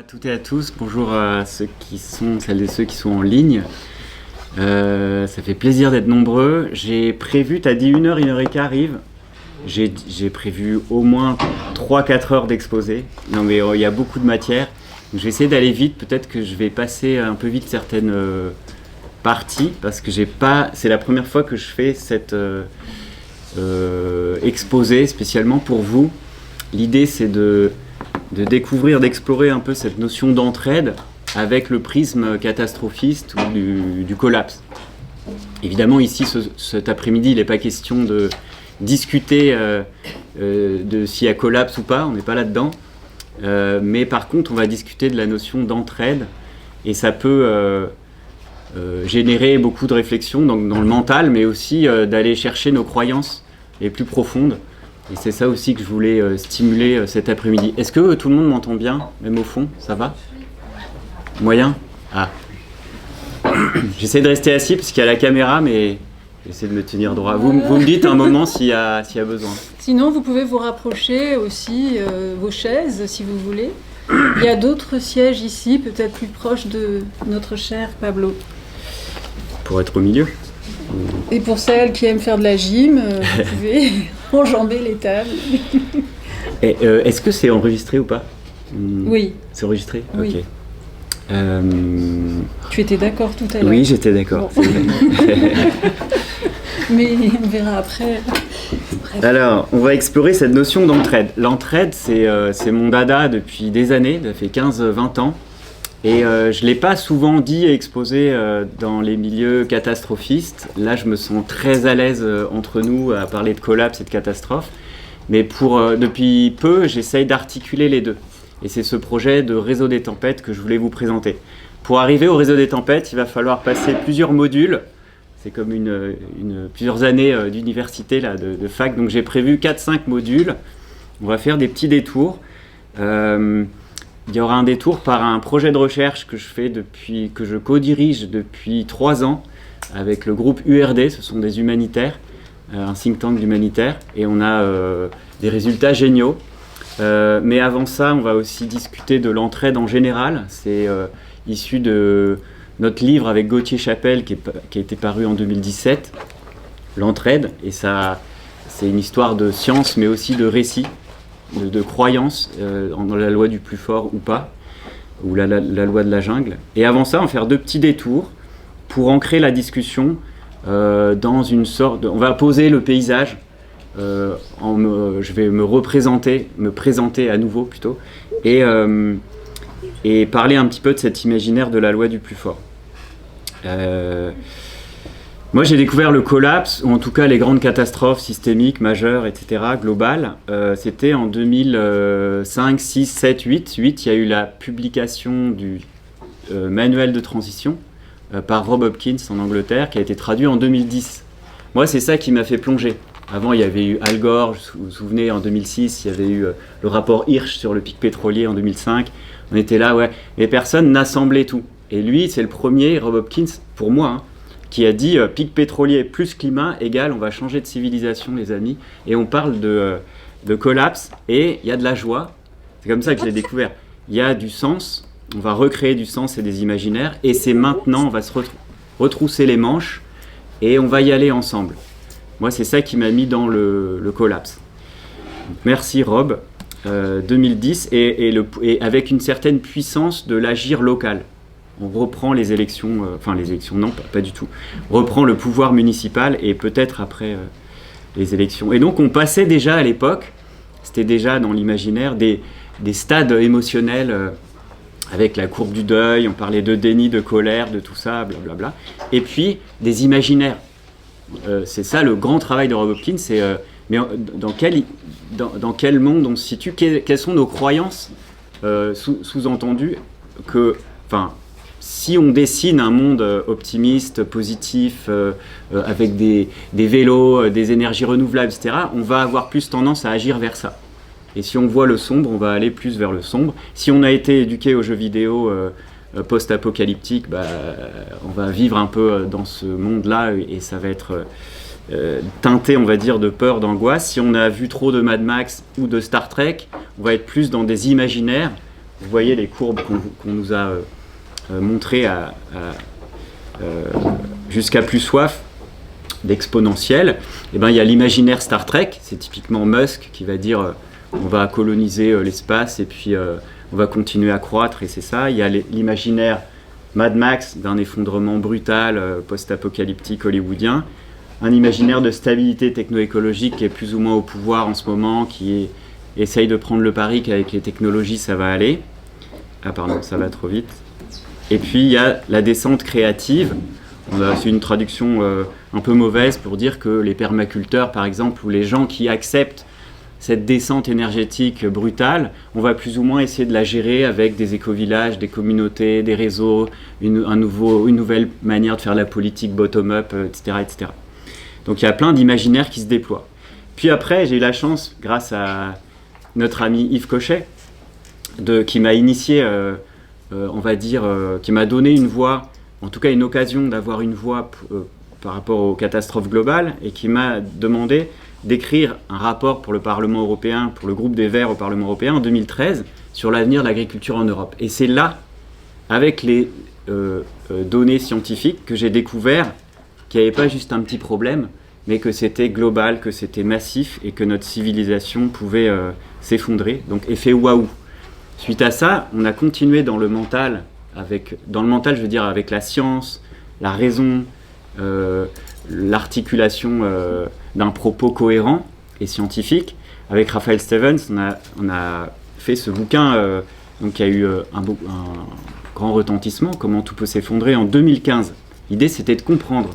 À toutes et à tous, bonjour à celles et ceux qui sont en ligne. Ça fait plaisir d'être nombreux. J'ai prévu, t'as dit 1h, 1h15 arrive. J'ai prévu au moins 3-4 heures d'exposé. Non mais il y a beaucoup de matière. Donc, je vais essayer d'aller vite, peut-être que je vais passer un peu vite certaines parties, parce que c'est la première fois que je fais cet exposé spécialement pour vous. L'idée c'est de découvrir, d'explorer un peu cette notion d'entraide avec le prisme catastrophiste ou du collapse. Évidemment, ici, cet après-midi, il n'est pas question de discuter de s'il y a collapse ou pas, on n'est pas là-dedans. Mais par contre, on va discuter de la notion d'entraide, et ça peut générer beaucoup de réflexions dans le mental, mais aussi d'aller chercher nos croyances les plus profondes. Et c'est ça aussi que je voulais stimuler cet après-midi. Est-ce que tout le monde m'entend bien, même au fond? Ça va? Moyen? Ah. J'essaie de rester assis parce qu'il y a la caméra, mais j'essaie de me tenir droit. Vous me dites un moment s'il y a besoin. Sinon, vous pouvez vous rapprocher aussi vos chaises, si vous voulez. Il y a d'autres sièges ici, peut-être plus proches de notre cher Pablo. Pour être au milieu. Et pour celles qui aiment faire de la gym, vous pouvez enjamber les tables. Et, est-ce que c'est enregistré ou pas? Oui. C'est enregistré? Oui. Ok. Tu étais d'accord tout à l'heure? Oui, j'étais d'accord. Bon. Mais on verra après. Bref. Alors, on va explorer cette notion d'entraide. L'entraide, c'est mon dada depuis des années, ça fait 15-20 ans. Et je ne l'ai pas souvent dit et exposé dans les milieux catastrophistes. Là, je me sens très à l'aise entre nous à parler de collapse et de catastrophe. Mais depuis peu, j'essaye d'articuler les deux. Et c'est ce projet de réseau des tempêtes que je voulais vous présenter. Pour arriver au réseau des tempêtes, il va falloir passer plusieurs modules. C'est comme plusieurs années d'université, là, de fac. Donc j'ai prévu 4-5 modules. On va faire des petits détours. Il y aura un détour par un projet de recherche que je co-dirige depuis 3 ans avec le groupe URD, ce sont des humanitaires, un think tank d'humanitaires, et on a des résultats géniaux. Mais avant ça, on va aussi discuter de l'entraide en général. C'est issu de notre livre avec Gauthier Chapelle qui a été paru en 2017, l'entraide, et ça, c'est une histoire de science mais aussi de récit. De croyances dans la loi du plus fort ou pas, ou la loi de la jungle. Et avant ça, on va faire 2 petits détours pour ancrer la discussion dans une sorte on va poser le paysage, je vais me présenter à nouveau plutôt, et parler un petit peu de cet imaginaire de la loi du plus fort. Moi, j'ai découvert le collapse, ou en tout cas les grandes catastrophes systémiques, majeures, etc., globales. C'était en 2005, 6, 7, 8. 8, il y a eu la publication du manuel de transition par Rob Hopkins en Angleterre, qui a été traduit en 2010. Moi, c'est ça qui m'a fait plonger. Avant, il y avait eu Al Gore, vous vous souvenez, en 2006, il y avait eu le rapport Hirsch sur le pic pétrolier en 2005. On était là, ouais. Mais personne n'assemblait tout. Et lui, c'est le premier, Rob Hopkins, pour moi, hein, qui a dit pic pétrolier plus climat égale on va changer de civilisation, les amis. Et on parle de collapse, et il y a de la joie. C'est comme ça que je l'ai découvert. Il y a du sens, on va recréer du sens et des imaginaires, et c'est maintenant, on va se retrousser les manches et on va y aller ensemble. Moi, c'est ça qui m'a mis dans le collapse. Donc, merci Rob. 2010, et avec une certaine puissance de l'agir local. On reprend les élections, les élections non, pas du tout. On reprend le pouvoir municipal et peut-être après les élections. Et donc on passait déjà à l'époque, c'était déjà dans l'imaginaire, des stades émotionnels avec la courbe du deuil, on parlait de déni, de colère, de tout ça, blablabla. Et puis des imaginaires. C'est ça le grand travail de Rob Hopkins, c'est mais dans quel monde on se situe, quelles sont nos croyances, sous-entendu que, si on dessine un monde optimiste, positif, avec des vélos, des énergies renouvelables, etc., on va avoir plus tendance à agir vers ça. Et si on voit le sombre, on va aller plus vers le sombre. Si on a été éduqué aux jeux vidéo post-apocalyptiques, on va vivre un peu dans ce monde-là, et ça va être teinté, on va dire, de peur, d'angoisse. Si on a vu trop de Mad Max ou de Star Trek, on va être plus dans des imaginaires vous voyez les courbes qu'on nous a montrées jusqu'à plus soif d'exponentielle. Et ben, il y a l'imaginaire Star Trek, c'est typiquement Musk qui va dire on va coloniser l'espace et puis on va continuer à croître, et c'est ça. Il y a l'imaginaire Mad Max d'un effondrement brutal post-apocalyptique hollywoodien, un imaginaire de stabilité techno-écologique qui est plus ou moins au pouvoir en ce moment, qui essaye de prendre le pari qu'avec les technologies ça va aller. Ah pardon, ça va trop vite. Et puis il y a la descente créative. C'est une traduction un peu mauvaise pour dire que les permaculteurs, par exemple, ou les gens qui acceptent cette descente énergétique brutale, on va plus ou moins essayer de la gérer avec des éco-villages, des communautés, des réseaux, une nouvelle manière de faire la politique bottom-up, etc., etc. Donc il y a plein d'imaginaires qui se déploient. Puis après, j'ai eu la chance, grâce à notre ami Yves Cochet, qui m'a initié, on va dire, qui m'a donné une voix, en tout cas une occasion d'avoir une voix par rapport aux catastrophes globales, et qui m'a demandé d'écrire un rapport pour le Parlement européen, pour le groupe des Verts au Parlement européen en 2013, sur l'avenir de l'agriculture en Europe. Et c'est là, avec les données scientifiques, que j'ai découvert qu'il n'y avait pas juste un petit problème, mais que c'était global, que c'était massif, et que notre civilisation pouvait s'effondrer. Donc effet waouh. Suite à ça, on a continué dans le mental, je veux dire avec la science, la raison, l'articulation d'un propos cohérent et scientifique. Avec Raphaël Stevens, on a fait ce bouquin qui a eu un grand retentissement, Comment tout peut s'effondrer, en 2015. L'idée, c'était de comprendre.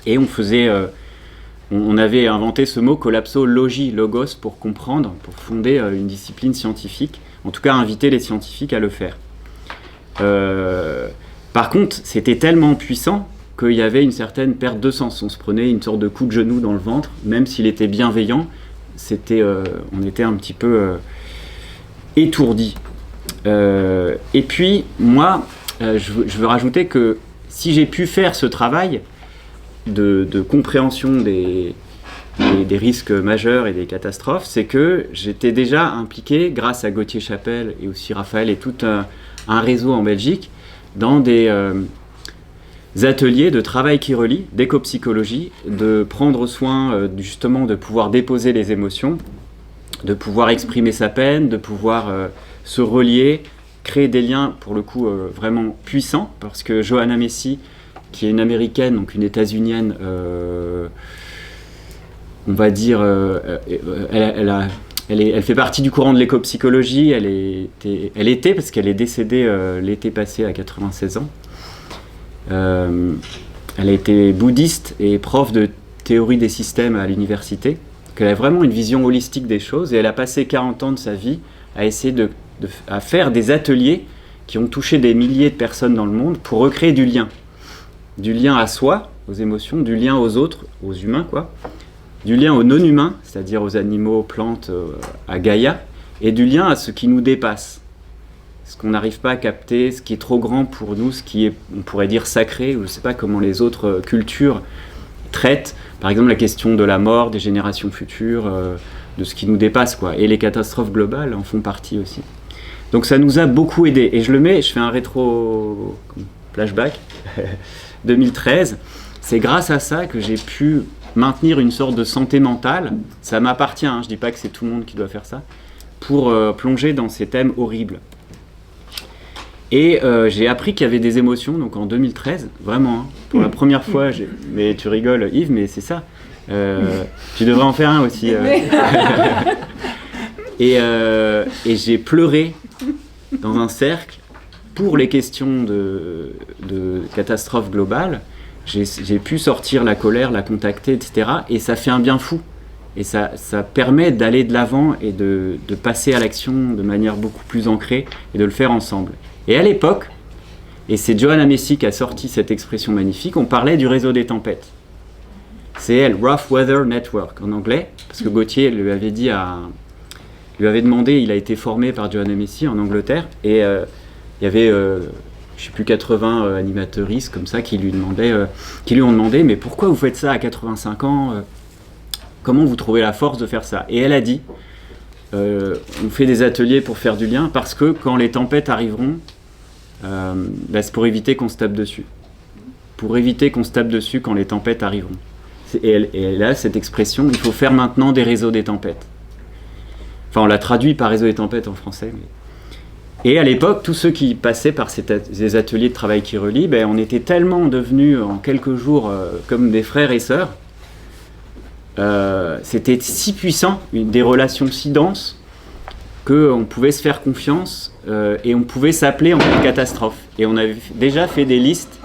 Et on avait inventé ce mot collapsologie, logos, pour comprendre, pour fonder une discipline scientifique, en tout cas inviter les scientifiques à le faire. Par contre, c'était tellement puissant qu'il y avait une certaine perte de sens. On se prenait une sorte de coup de genou dans le ventre, même s'il était bienveillant, on était un petit peu étourdi. Et puis, moi, je veux rajouter que si j'ai pu faire ce travail de compréhension des risques majeurs et des catastrophes, c'est que j'étais déjà impliqué, grâce à Gauthier Chapelle et aussi Raphaël et tout un réseau en Belgique, dans des ateliers de travail qui relie, d'éco-psychologie, de prendre soin justement de pouvoir déposer les émotions, de pouvoir exprimer sa peine, de pouvoir se relier, créer des liens pour le coup vraiment puissants, parce que Johanna Macy, qui est une américaine, donc une états-unienne, on va dire, elle fait partie du courant de l'éco-psychologie, elle était, parce qu'elle est décédée l'été passé à 96 ans. Elle a été bouddhiste et prof de théorie des systèmes à l'université. Elle a vraiment une vision holistique des choses, et elle a passé 40 ans de sa vie à essayer à faire des ateliers qui ont touché des milliers de personnes dans le monde pour recréer du lien. Du lien à soi, aux émotions, du lien aux autres, aux humains, quoi. Du lien aux non-humains, c'est-à-dire aux animaux, aux plantes, à Gaïa, et du lien à ce qui nous dépasse. Ce qu'on n'arrive pas à capter, ce qui est trop grand pour nous, ce qui est, on pourrait dire, sacré, ou je ne sais pas comment les autres cultures traitent, par exemple la question de la mort, des générations futures, de ce qui nous dépasse, quoi. Et les catastrophes globales en font partie aussi. Donc ça nous a beaucoup aidé. Et je fais un rétro flashback, 2013, c'est grâce à ça que j'ai pu maintenir une sorte de santé mentale, ça m'appartient, hein, je ne dis pas que c'est tout le monde qui doit faire ça, pour plonger dans ces thèmes horribles. Et j'ai appris qu'il y avait des émotions, donc en 2013, vraiment, hein, pour la première fois, mais tu rigoles Yves, mais c'est ça, tu devrais en faire un aussi. Et j'ai pleuré dans un cercle pour les questions de catastrophe globale. J'ai pu sortir la colère, la contacter, etc. Et ça fait un bien fou. Et ça permet d'aller de l'avant et de passer à l'action de manière beaucoup plus ancrée et de le faire ensemble. Et à l'époque, et c'est Johanna Macy qui a sorti cette expression magnifique, on parlait du réseau des tempêtes. C'est elle, Rough Weather Network en anglais, parce que Gauthier lui avait demandé, il a été formé par Johanna Macy en Angleterre, et il y avait, je ne sais plus, 80 animateuristes comme ça qui lui ont demandé, mais pourquoi vous faites ça à 85 ans, comment vous trouvez la force de faire ça? Et elle a dit, on fait des ateliers pour faire du lien, parce que quand les tempêtes arriveront, c'est pour éviter qu'on se tape dessus. Pour éviter qu'on se tape dessus quand les tempêtes arriveront. Et là, cette expression, il faut faire maintenant des réseaux des tempêtes. Enfin, on l'a traduit par réseau des tempêtes en français. Et à l'époque, tous ceux qui passaient par ces ateliers de travail qui relient, on était tellement devenus en quelques jours comme des frères et sœurs. C'était si puissant, des relations si denses, qu'on pouvait se faire confiance et on pouvait s'appeler en cas de catastrophe. Et on avait déjà fait des listes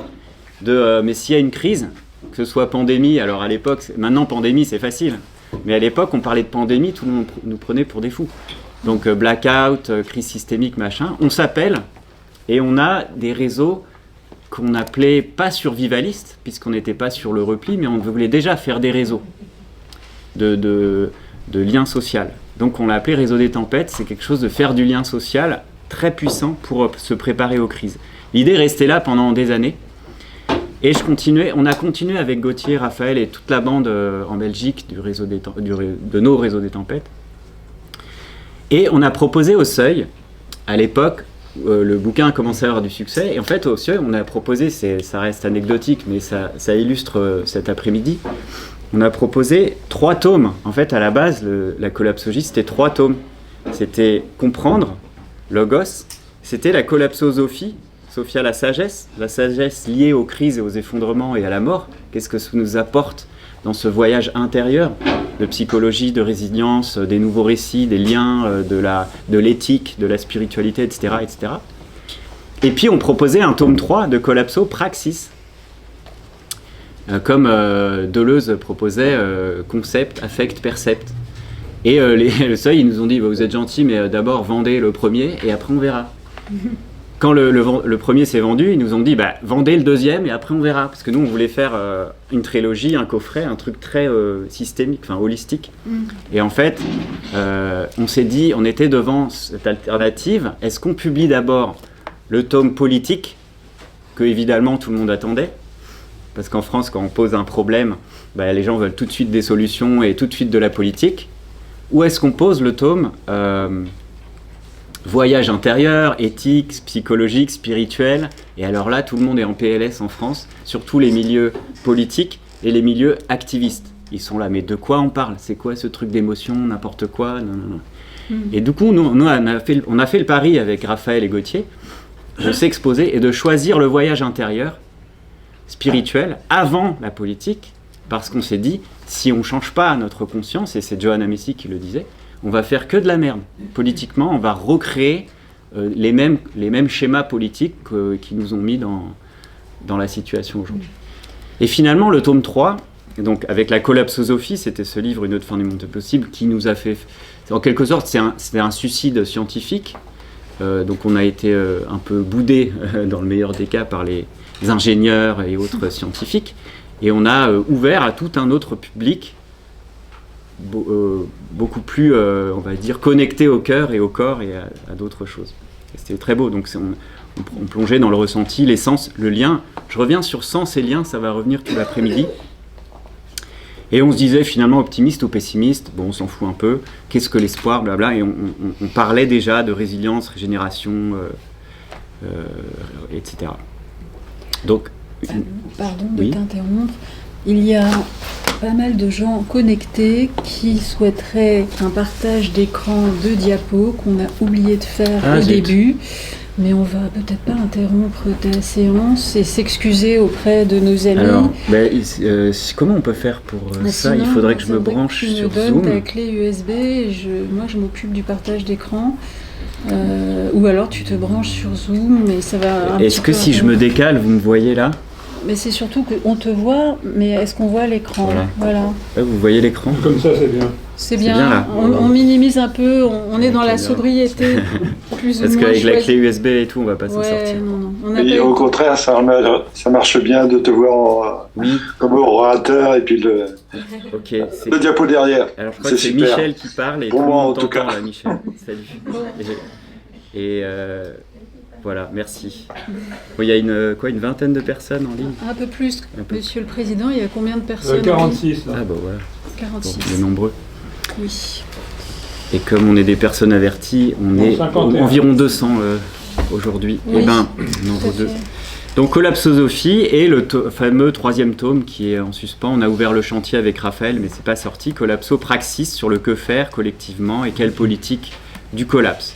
de mais s'il y a une crise, que ce soit pandémie, alors à l'époque, maintenant pandémie c'est facile, mais à l'époque on parlait de pandémie, tout le monde nous prenait pour des fous. Donc blackout, crise systémique, machin, on s'appelle et on a des réseaux qu'on appelait pas survivalistes, puisqu'on n'était pas sur le repli, mais on voulait déjà faire des réseaux de lien social. Donc on l'a appelé réseau des tempêtes, c'est quelque chose de faire du lien social très puissant pour se préparer aux crises. L'idée restait là pendant des années. Et on a continué avec Gauthier, Raphaël et toute la bande en Belgique de nos réseaux des tempêtes. Et on a proposé au Seuil, à l'époque, le bouquin a commencé à avoir du succès. Et en fait, au Seuil, on a proposé, ça reste anecdotique, mais ça illustre cet après-midi, on a proposé 3 tomes. En fait, à la base, la collapsologie, c'était 3 tomes. C'était comprendre, logos, c'était la collapsosophie, Sophia, la sagesse liée aux crises et aux effondrements et à la mort. Qu'est-ce que ça nous apporte dans ce voyage intérieur de psychologie, de résilience, des nouveaux récits, des liens, de l'éthique, de la spiritualité, etc., etc. Et puis on proposait un tome 3 de Collapso Praxis, comme Deleuze proposait concept, affect, percept. Et le Seuil, ils nous ont dit vous êtes gentils, mais d'abord vendez le premier et après on verra. Quand le premier s'est vendu, ils nous ont dit vendez le deuxième et après on verra. Parce que nous, on voulait faire une trilogie, un coffret, un truc très systémique, enfin holistique. Et en fait, on s'est dit, on était devant cette alternative. Est-ce qu'on publie d'abord le tome politique, que évidemment tout le monde attendait? Parce qu'en France, quand on pose un problème, les gens veulent tout de suite des solutions et tout de suite de la politique. Ou est-ce qu'on pose le tome voyage intérieur, éthique, psychologique, spirituel. Et alors là, tout le monde est en PLS en France, surtout les milieux politiques et les milieux activistes. Ils sont là, mais de quoi on parle? C'est quoi ce truc d'émotion, n'importe quoi? Non. Et du coup, nous on a fait le pari avec Raphaël et Gauthier de s'exposer et de choisir le voyage intérieur, spirituel, avant la politique, parce qu'on s'est dit, si on ne change pas notre conscience, et c'est Johanna Messi qui le disait, on va faire que de la merde. Politiquement, on va recréer les mêmes schémas politiques qui nous ont mis dans la situation aujourd'hui. Et finalement, le tome 3, donc avec la collapsosophie, c'était ce livre, Une autre fin du monde possible, qui nous a fait... En quelque sorte, c'était un suicide scientifique. Donc on a été un peu boudé, dans le meilleur des cas, par les ingénieurs et autres scientifiques. Et on a ouvert à tout un autre public, beaucoup plus, on va dire, connecté au cœur et au corps et à d'autres choses. Et c'était très beau, donc on plongeait dans le ressenti, les sens, le lien. Je reviens sur sens et lien, ça va revenir tout l'après-midi. Et on se disait finalement optimiste ou pessimiste, bon on s'en fout un peu, qu'est-ce que l'espoir, blabla, et on parlait déjà de résilience, régénération, etc. Donc... Pardon de t'interrompre, il y a pas mal de gens connectés qui souhaiteraient un partage d'écran de diapos qu'on a oublié de faire au début, mais on va peut-être pas interrompre ta séance et s'excuser auprès de nos amis. Alors, comment on peut faire pour ça? Sinon, il faudrait que je me branche sur Zoom. Tu me donnes ta clé USB, moi je m'occupe du partage d'écran. Ou alors tu te branches sur Zoom et ça va... Est-ce que si je me décale, vous me voyez là? Mais c'est surtout qu'on te voit, mais est-ce qu'on voit l'écran? Voilà. Ouais, vous voyez l'écran? Comme ça, c'est bien. C'est bien, là. On minimise un peu, on est dans la sobriété, plus ou moins. Parce qu'avec la clé USB et tout, on va pas s'en sortir. Non. Et au contraire, ça marche bien de te voir comme orateur et puis le diapo derrière. Alors je crois que c'est Michel qui parle et pour tout moi, le en monde tout cas. Là, Michel. Salut. Et voilà, merci. Bon, il y a une vingtaine de personnes en ligne. Un peu plus. Monsieur le Président, il y a combien de personnes? 46. Ah bah voilà. 46. Bon, on est nombreux. Oui. Et comme on est des personnes averties, on est environ 200 aujourd'hui. Oui, et ben, nombre 2. Donc Collapsosophie et le fameux 3e tome qui est en suspens. On a ouvert le chantier avec Raphaël, mais c'est pas sorti. Collapsopraxis sur le que faire collectivement et quelle politique du collapse.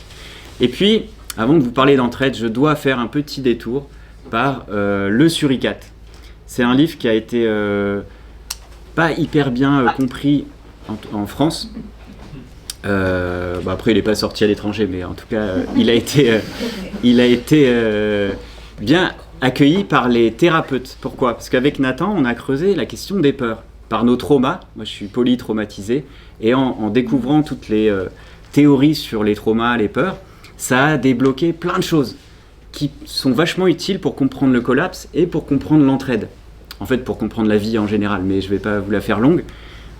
Et puis, avant de vous parler d'entraide, je dois faire un petit détour par le suricate. C'est un livre qui a été pas hyper bien compris en France. Après, il n'est pas sorti à l'étranger, mais en tout cas, il a été bien accueilli par les thérapeutes. Pourquoi ? Parce qu'avec Nathan, on a creusé la question des peurs. Par nos traumas, moi je suis polytraumatisé, et en découvrant toutes les théories sur les traumas, les peurs, ça a débloqué plein de choses qui sont vachement utiles pour comprendre le collapse et pour comprendre l'entraide. En fait, pour comprendre la vie en général, mais je ne vais pas vous la faire longue.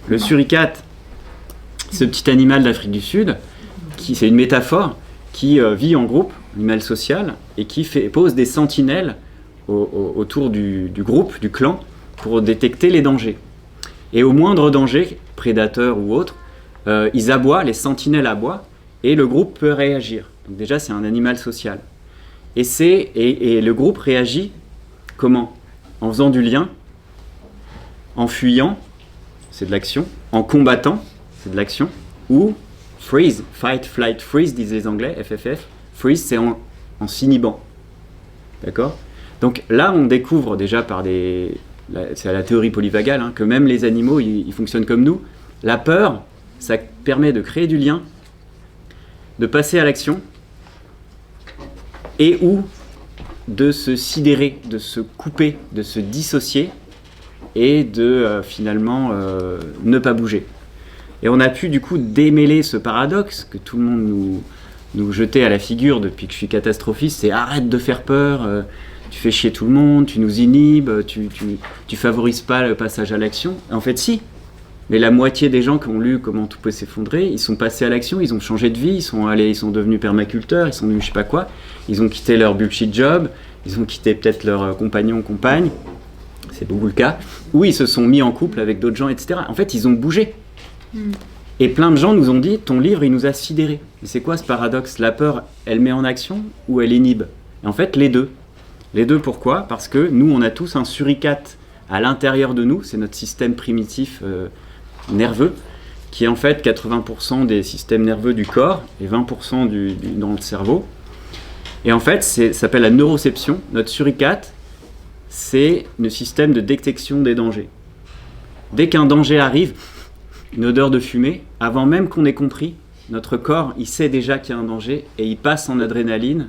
Le suricate, ce petit animal d'Afrique du Sud, c'est une métaphore, qui vit en groupe, animal social, et qui pose des sentinelles autour du groupe, du clan, pour détecter les dangers. Et au moindre danger, prédateur ou autre, ils aboient, les sentinelles aboient, et le groupe peut réagir. Donc déjà, c'est un animal social. Et le groupe réagit comment ? En faisant du lien, en fuyant, c'est de l'action, en combattant, c'est de l'action, ou freeze, fight, flight, freeze, disent les Anglais, FFF. Freeze, c'est en s'inhibant. D'accord ? Donc là, on découvre déjà c'est à la théorie polyvagale, que même les animaux, ils fonctionnent comme nous. La peur, ça permet de créer du lien, de passer à l'action, et ou de se sidérer, de se couper, de se dissocier, et de finalement ne pas bouger. Et on a pu du coup démêler ce paradoxe que tout le monde nous jetait à la figure depuis que je suis catastrophiste, c'est arrête de faire peur, tu fais chier tout le monde, tu nous inhibes, tu favorises pas le passage à l'action. En fait si, mais la moitié des gens qui ont lu Comment tout peut s'effondrer, ils sont passés à l'action, ils ont changé de vie, ils sont devenus permaculteurs, ils sont devenus je sais pas quoi, ils ont quitté leur bullshit job, ils ont quitté peut-être leur compagnon, compagne, c'est beaucoup le cas, ou ils se sont mis en couple avec d'autres gens, etc. En fait, ils ont bougé. Et plein de gens nous ont dit, ton livre, il nous a sidérés. Mais c'est quoi ce paradoxe ? La peur, elle met en action ou elle inhibe ? Et en fait, les deux. Les deux, pourquoi ? Parce que nous, on a tous un suricate à l'intérieur de nous, c'est notre système primitif nerveux, qui est en fait 80% des systèmes nerveux du corps et 20% dans le cerveau. Et en fait, ça s'appelle la neuroception. Notre suricate, c'est le système de détection des dangers. Dès qu'un danger arrive, une odeur de fumée, avant même qu'on ait compris, notre corps, il sait déjà qu'il y a un danger et il passe en adrénaline,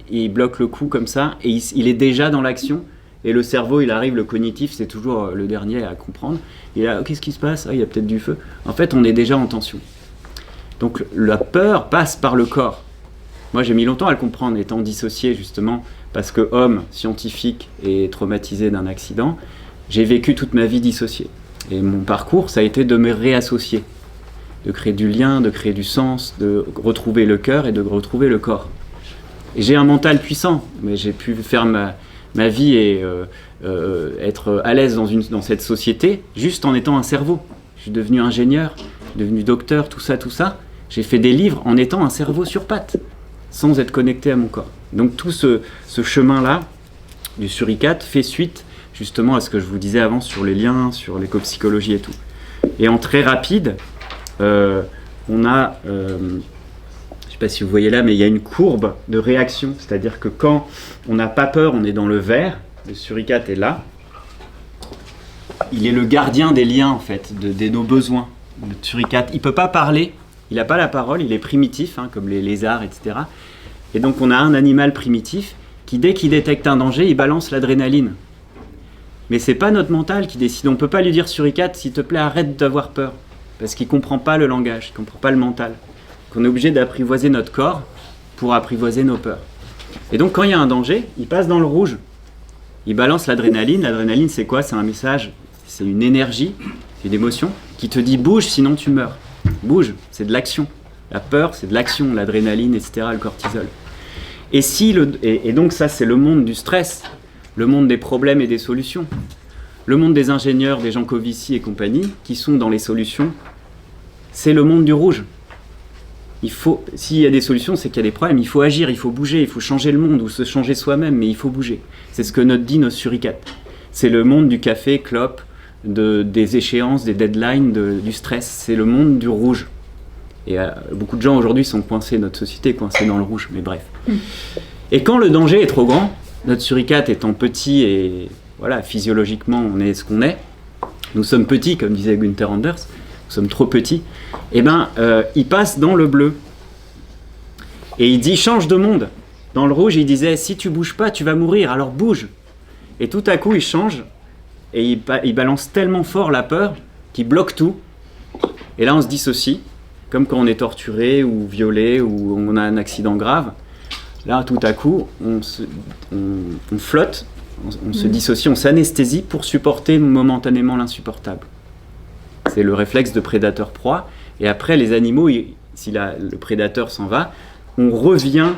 et il bloque le coup comme ça, et il est déjà dans l'action, et le cerveau, il arrive, le cognitif, c'est toujours le dernier à comprendre. Il est là, qu'est-ce qui se passe ? Ah, il y a peut-être du feu. En fait, on est déjà en tension. Donc la peur passe par le corps. Moi, j'ai mis longtemps à le comprendre, étant dissocié justement, parce que homme, scientifique et traumatisé d'un accident, j'ai vécu toute ma vie dissocié. Et mon parcours, ça a été de me réassocier, de créer du lien, de créer du sens, de retrouver le cœur et de retrouver le corps. Et j'ai un mental puissant, mais j'ai pu faire ma vie et être à l'aise dans cette société juste en étant un cerveau. Je suis devenu ingénieur, devenu docteur, tout ça. J'ai fait des livres en étant un cerveau sur pattes, sans être connecté à mon corps. Donc tout ce chemin-là du suricate fait suite justement à ce que je vous disais avant sur les liens, sur l'éco-psychologie et tout. Et en très rapide, on a, je ne sais pas si vous voyez là, mais il y a une courbe de réaction, c'est-à-dire que quand on n'a pas peur, on est dans le vert, le suricate est là, il est le gardien des liens en fait, de nos besoins. Le suricate, il ne peut pas parler, il n'a pas la parole, il est primitif, comme les lézards, etc. Et donc on a un animal primitif qui, dès qu'il détecte un danger, il balance l'adrénaline. Mais c'est pas notre mental qui décide. On peut pas lui dire suricate, s'il te plaît, arrête d'avoir peur. Parce qu'il comprend pas le langage, il comprend pas le mental. Donc on est obligé d'apprivoiser notre corps pour apprivoiser nos peurs. Et donc quand il y a un danger, il passe dans le rouge. Il balance l'adrénaline. L'adrénaline, c'est quoi ? C'est un message, c'est une énergie, c'est une émotion qui te dit bouge, sinon tu meurs. Bouge, c'est de l'action. La peur, c'est de l'action, l'adrénaline, etc., le cortisol. Et donc ça, c'est le monde du stress. Le monde des problèmes et des solutions. Le monde des ingénieurs, des Jean Covici et compagnie, qui sont dans les solutions, c'est le monde du rouge. s'il y a des solutions, c'est qu'il y a des problèmes. Il faut agir, il faut bouger, il faut changer le monde ou se changer soi-même, mais il faut bouger. C'est ce que nous dit nos suricates. C'est le monde du café, clope, des échéances, des deadlines, du stress. C'est le monde du rouge. Et beaucoup de gens aujourd'hui sont coincés, notre société est coincée dans le rouge, mais bref. Et quand le danger est trop grand, notre suricate étant petit et voilà, physiologiquement on est ce qu'on est, nous sommes petits, comme disait Gunther Anders, nous sommes trop petits, et il passe dans le bleu. Et il dit change de monde. Dans le rouge, il disait si tu bouges pas, tu vas mourir, alors bouge. Et tout à coup, il change et il balance tellement fort la peur qu'il bloque tout. Et là, on se dissocie, comme quand on est torturé ou violé ou on a un accident grave. Là, tout à coup, on flotte, on se dissocie, on s'anesthésie pour supporter momentanément l'insupportable. C'est le réflexe de prédateur-proie. Et après, les animaux, si le prédateur s'en va, on revient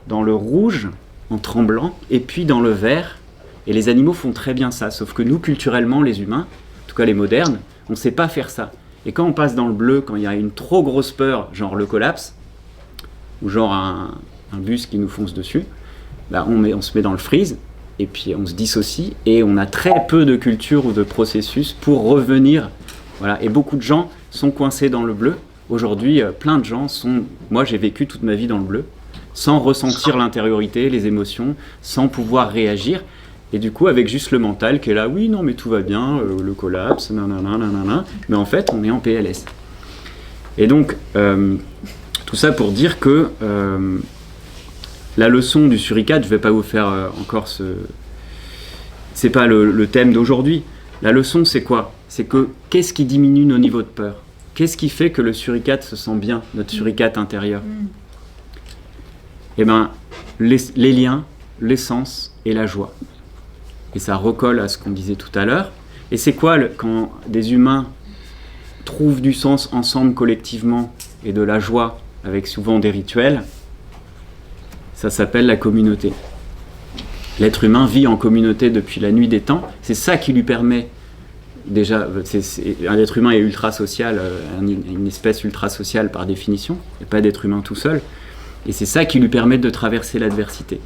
dans le rouge en tremblant et puis dans le vert. Et les animaux font très bien ça, sauf que nous, culturellement, les humains, en tout cas les modernes, on ne sait pas faire ça. Et quand on passe dans le bleu, quand il y a une trop grosse peur, genre le collapse, ou genre un bus qui nous fonce dessus, on se met dans le freeze, et puis on se dissocie, et on a très peu de culture ou de processus pour revenir. Voilà. Et beaucoup de gens sont coincés dans le bleu. Aujourd'hui, plein de gens sont... Moi, j'ai vécu toute ma vie dans le bleu, sans ressentir l'intériorité, les émotions, sans pouvoir réagir. Et du coup, avec juste le mental qui est là, oui, non, mais tout va bien, le collapse, nanana, nanana. Mais en fait, on est en PLS. Et donc, tout ça pour dire que la leçon du suricate, je ne vais pas vous faire encore c'est pas le thème d'aujourd'hui. La leçon, c'est quoi? C'est que qu'est-ce qui diminue nos niveaux de peur? Qu'est-ce qui fait que le suricate se sent bien, notre suricate intérieur? Eh bien, les liens, l'essence et la joie. Et ça recolle à ce qu'on disait tout à l'heure. Et c'est quoi quand des humains trouvent du sens ensemble collectivement et de la joie avec souvent des rituels? Ça s'appelle la communauté. L'être humain vit en communauté depuis la nuit des temps. C'est ça qui lui permet, déjà, un être humain est ultra social, une espèce ultra sociale par définition. Il n'y a pas d'être humain tout seul. Et c'est ça qui lui permet de traverser l'adversité,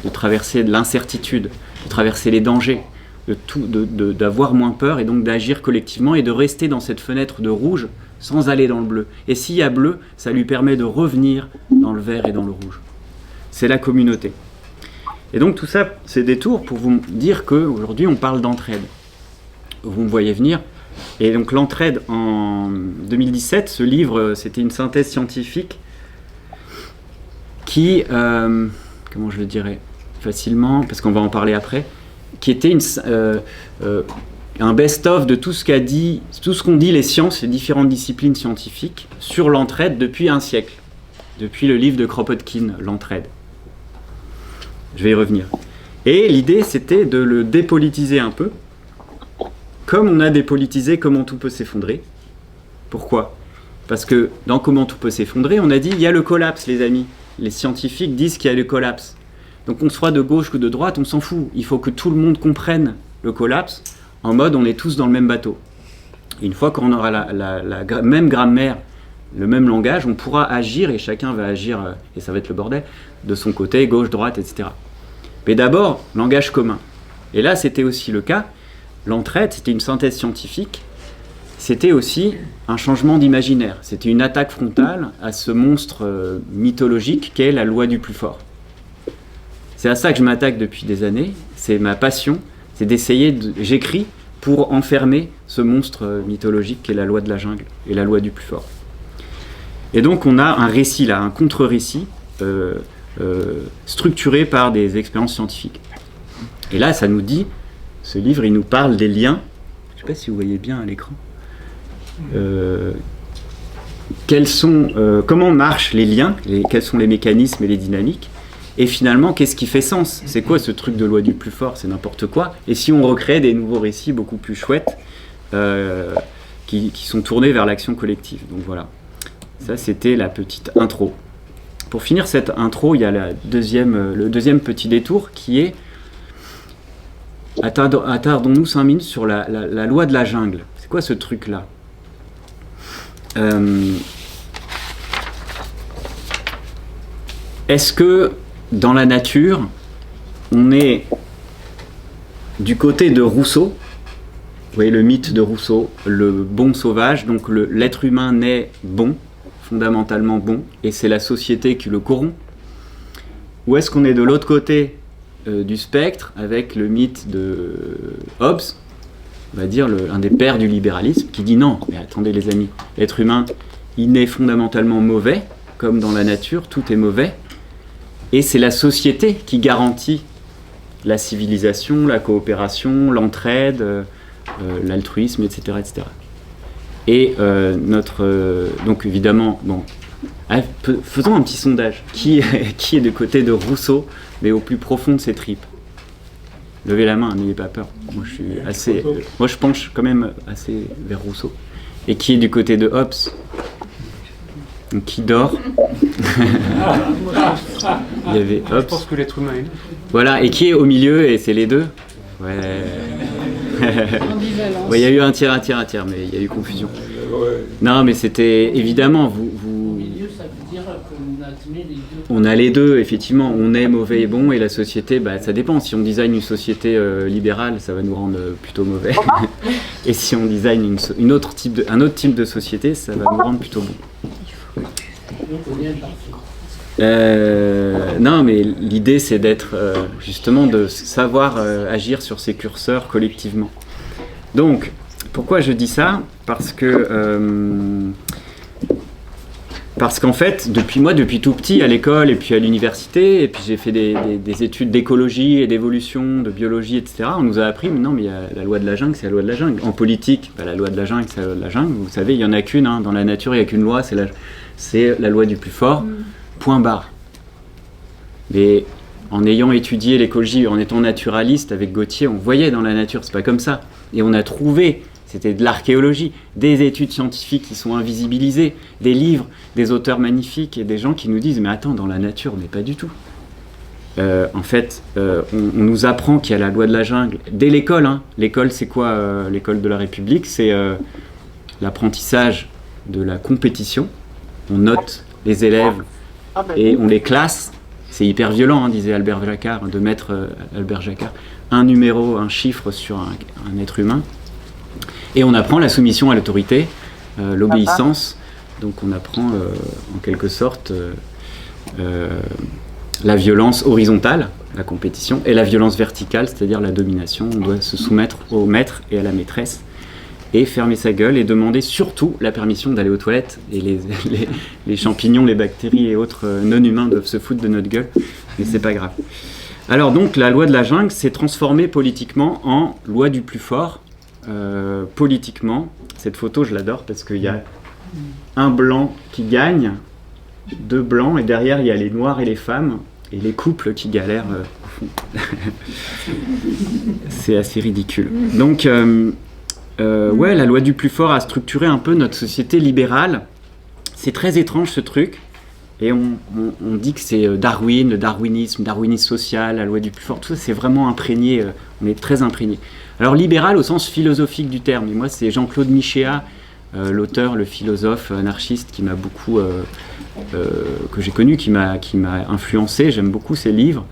de traverser l'incertitude, de traverser les dangers, d'avoir moins peur et donc d'agir collectivement et de rester dans cette fenêtre de rouge sans aller dans le bleu. Et s'il y a bleu, ça lui permet de revenir dans le vert et dans le rouge. C'est la communauté. Et donc tout ça, c'est des tours pour vous dire qu'aujourd'hui on parle d'entraide. Vous me voyez venir. Et donc l'entraide en 2017, ce livre, c'était une synthèse scientifique qui, comment je le dirais facilement, parce qu'on va en parler après, qui était un best-of de tout ce qu'ont dit les sciences, les différentes disciplines scientifiques sur l'entraide depuis un siècle, depuis le livre de Kropotkin, l'entraide. Je vais y revenir. Et l'idée, c'était de le dépolitiser un peu, comme on a dépolitisé Comment tout peut s'effondrer. Pourquoi? Parce que dans Comment tout peut s'effondrer, on a dit il y a le collapse, les amis. Les scientifiques disent qu'il y a le collapse. Donc qu'on soit de gauche ou de droite, on s'en fout. Il faut que tout le monde comprenne le collapse en mode on est tous dans le même bateau. Et une fois qu'on aura la même grammaire, le même langage, on pourra agir et chacun va agir, et ça va être le bordel, de son côté, gauche, droite, etc. Mais d'abord, langage commun. Et là, c'était aussi le cas. L'entraide, c'était une synthèse scientifique. C'était aussi un changement d'imaginaire. C'était une attaque frontale à ce monstre mythologique qu'est la loi du plus fort. C'est à ça que je m'attaque depuis des années. C'est ma passion. C'est d'essayer j'écris pour enfermer ce monstre mythologique qu'est la loi de la jungle et la loi du plus fort. Et donc on a un récit là, un contre-récit structuré par des expériences scientifiques. Et là, ça nous dit, ce livre, il nous parle des liens. Je ne sais pas si vous voyez bien à l'écran. Comment marchent les liens, quels sont les mécanismes et les dynamiques, et finalement, qu'est-ce qui fait sens? C'est quoi ce truc de loi du plus fort? C'est n'importe quoi. Et si on recrée des nouveaux récits beaucoup plus chouettes qui sont tournés vers l'action collective? Donc voilà. Ça, c'était la petite intro. Pour finir cette intro, il y a le deuxième petit détour qui est attardons-nous 5 minutes sur la loi de la jungle. C'est quoi ce truc-là? est-ce que dans la nature, on est du côté de Rousseau, vous voyez le mythe de Rousseau, le bon sauvage, donc l'être humain naît bon, fondamentalement bon, et c'est la société qui le corrompt, ou est-ce qu'on est de l'autre côté du spectre avec le mythe de Hobbes, on va dire un des pères du libéralisme, qui dit non, mais attendez les amis, l'être humain, il naît fondamentalement mauvais, comme dans la nature, tout est mauvais, et c'est la société qui garantit la civilisation, la coopération, l'entraide, l'altruisme, etc., etc. Et donc évidemment, bon, faisons un petit sondage. Qui est du côté de Rousseau, mais au plus profond de ses tripes? Levez la main, n'ayez pas peur. Moi, je penche quand même assez vers Rousseau. Et qui est du côté de Hobbes? Donc, qui dort? Il y avait Hobbes. Je pense que l'être humain est là. Voilà, et qui est au milieu, et c'est les deux? Ouais. Il y a eu un tiers, mais il y a eu confusion. Non, mais c'était évidemment, Au milieu, ça veut dire qu'on admet les deux. on a les deux, effectivement, on est mauvais et bon, et la société, ça dépend. Si on design une société libérale, ça va nous rendre plutôt mauvais. Et si on design un autre type de société, ça va nous rendre plutôt bon. Non, mais l'idée, c'est d'être justement de savoir agir sur ces curseurs collectivement. Donc, pourquoi je dis ça? Parce qu'en fait, depuis tout petit, à l'école et puis à l'université, et puis j'ai fait des études d'écologie et d'évolution, de biologie, etc. On nous a appris, mais non, mais il y a la loi de la jungle, c'est la loi de la jungle. En politique, la loi de la jungle, c'est la loi de la jungle. Vous savez, il n'y en a qu'une. Dans la nature, il n'y a qu'une loi, c'est la loi du plus fort. Point barre. Mais en ayant étudié l'écologie, en étant naturaliste avec Gautier, on voyait dans la nature, c'est pas comme ça. Et on a trouvé, c'était de l'archéologie, des études scientifiques qui sont invisibilisées, des livres, des auteurs magnifiques et des gens qui nous disent « Mais attends, dans la nature, mais pas du tout ». En fait, on nous apprend qu'il y a la loi de la jungle dès l'école. L'école, c'est quoi l'école de la République? C'est l'apprentissage de la compétition. On note les élèves et on les classe. C'est hyper violent, disait Albert Jacquard, de mettre un numéro, un chiffre sur un être humain. Et on apprend la soumission à l'autorité, l'obéissance. Donc on apprend en quelque sorte la violence horizontale, la compétition, et la violence verticale, c'est-à-dire la domination. On doit se soumettre au maître et à la maîtresse, et fermer sa gueule, et demander surtout la permission d'aller aux toilettes. Et les champignons, les bactéries et autres non-humains doivent se foutre de notre gueule, mais c'est pas grave. Alors donc, la loi de la jungle s'est transformée politiquement en loi du plus fort. Politiquement, cette photo, je l'adore, parce qu'il y a un blanc qui gagne, deux blancs, et derrière, il y a les noirs et les femmes, et les couples qui galèrent au fond. C'est assez ridicule. Donc... la loi du plus fort a structuré un peu notre société libérale. C'est très étrange ce truc. Et on dit que c'est Darwin, le darwinisme social, la loi du plus fort. Tout ça, c'est vraiment imprégné. On est très imprégné. Alors libéral au sens philosophique du terme. Et moi, c'est Jean-Claude Michéa, l'auteur, le philosophe anarchiste qui m'a beaucoup... que j'ai connu, qui m'a influencé. J'aime beaucoup ses livres.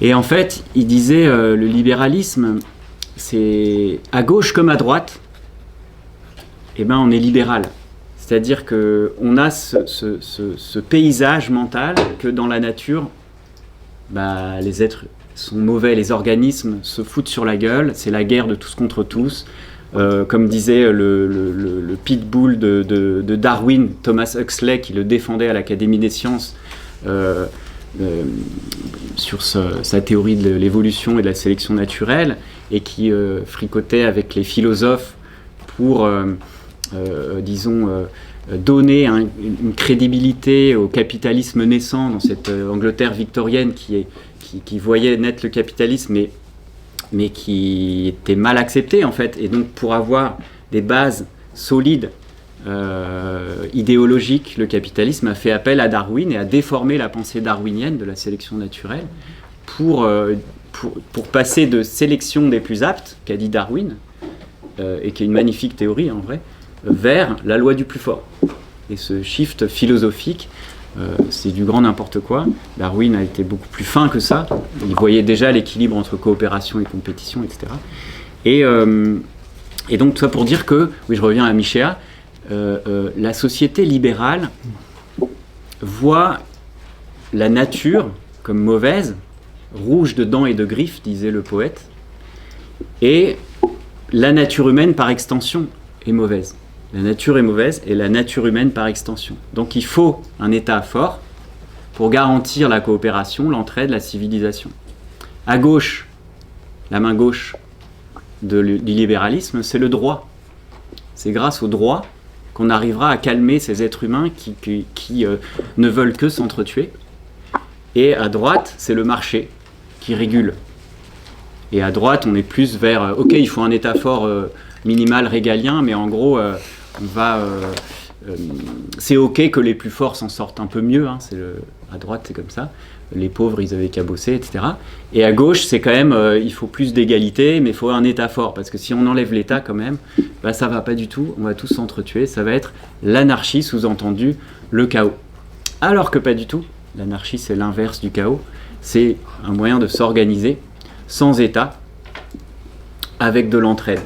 Et en fait, il disait le libéralisme... c'est à gauche comme à droite, on est libéral. C'est-à-dire qu'on a ce paysage mental que dans la nature, les êtres sont mauvais, les organismes se foutent sur la gueule, c'est la guerre de tous contre tous. Comme disait le pitbull de Darwin, Thomas Huxley, qui le défendait à l'Académie des sciences, sur sa théorie de l'évolution et de la sélection naturelle, et qui fricotait avec les philosophes pour, donner une crédibilité au capitalisme naissant dans cette Angleterre victorienne qui voyait naître le capitalisme, mais qui était mal accepté en fait. Et donc pour avoir des bases solides idéologiques, le capitalisme a fait appel à Darwin et a déformé la pensée darwinienne de la sélection naturelle pour passer de sélection des plus aptes, qu'a dit Darwin, et qui est une magnifique théorie en vrai, vers la loi du plus fort. Et ce shift philosophique c'est du grand n'importe quoi. Darwin a été beaucoup plus fin que ça. Il voyait déjà l'équilibre entre coopération et compétition, etc. Et donc, tout ça pour dire que, oui, je reviens à Michéa, la société libérale voit la nature comme mauvaise, rouge de dents et de griffes, disait le poète, et la nature humaine par extension est mauvaise. La nature est mauvaise et la nature humaine par extension. Donc il faut un État fort pour garantir la coopération, l'entraide, la civilisation. À gauche, la main gauche du libéralisme, c'est le droit. C'est grâce au droit qu'on arrivera à calmer ces êtres humains qui ne veulent que s'entretuer. Et à droite, c'est le marché qui régule. Et à droite, on est plus vers, ok, il faut un État fort minimal régalien, mais en gros, c'est ok que les plus forts s'en sortent un peu mieux. Hein, à droite, c'est comme ça. Les pauvres, ils avaient qu'à bosser, etc. Et à gauche, c'est quand même, il faut plus d'égalité, mais il faut un État fort. Parce que si on enlève l'État, quand même, ça va pas du tout. On va tous s'entretuer. Ça va être l'anarchie, sous-entendu, le chaos. Alors que pas du tout. L'anarchie, c'est l'inverse du chaos. C'est un moyen de s'organiser sans État, avec de l'entraide.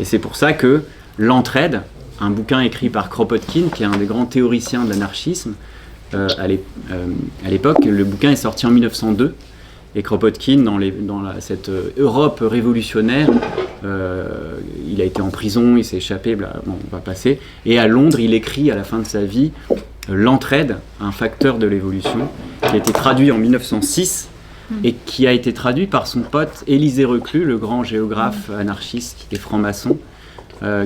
Et c'est pour ça que l'entraide, un bouquin écrit par Kropotkin, qui est un des grands théoriciens de l'anarchisme, à l'époque, le bouquin est sorti en 1902, et Kropotkin, dans cette Europe révolutionnaire, il a été en prison, il s'est échappé, on va passer, et à Londres, il écrit à la fin de sa vie l'entraide, un facteur de l'évolution, qui a été traduit en 1906, et qui a été traduit par son pote Élisée Reclus, le grand géographe anarchiste et franc-maçon,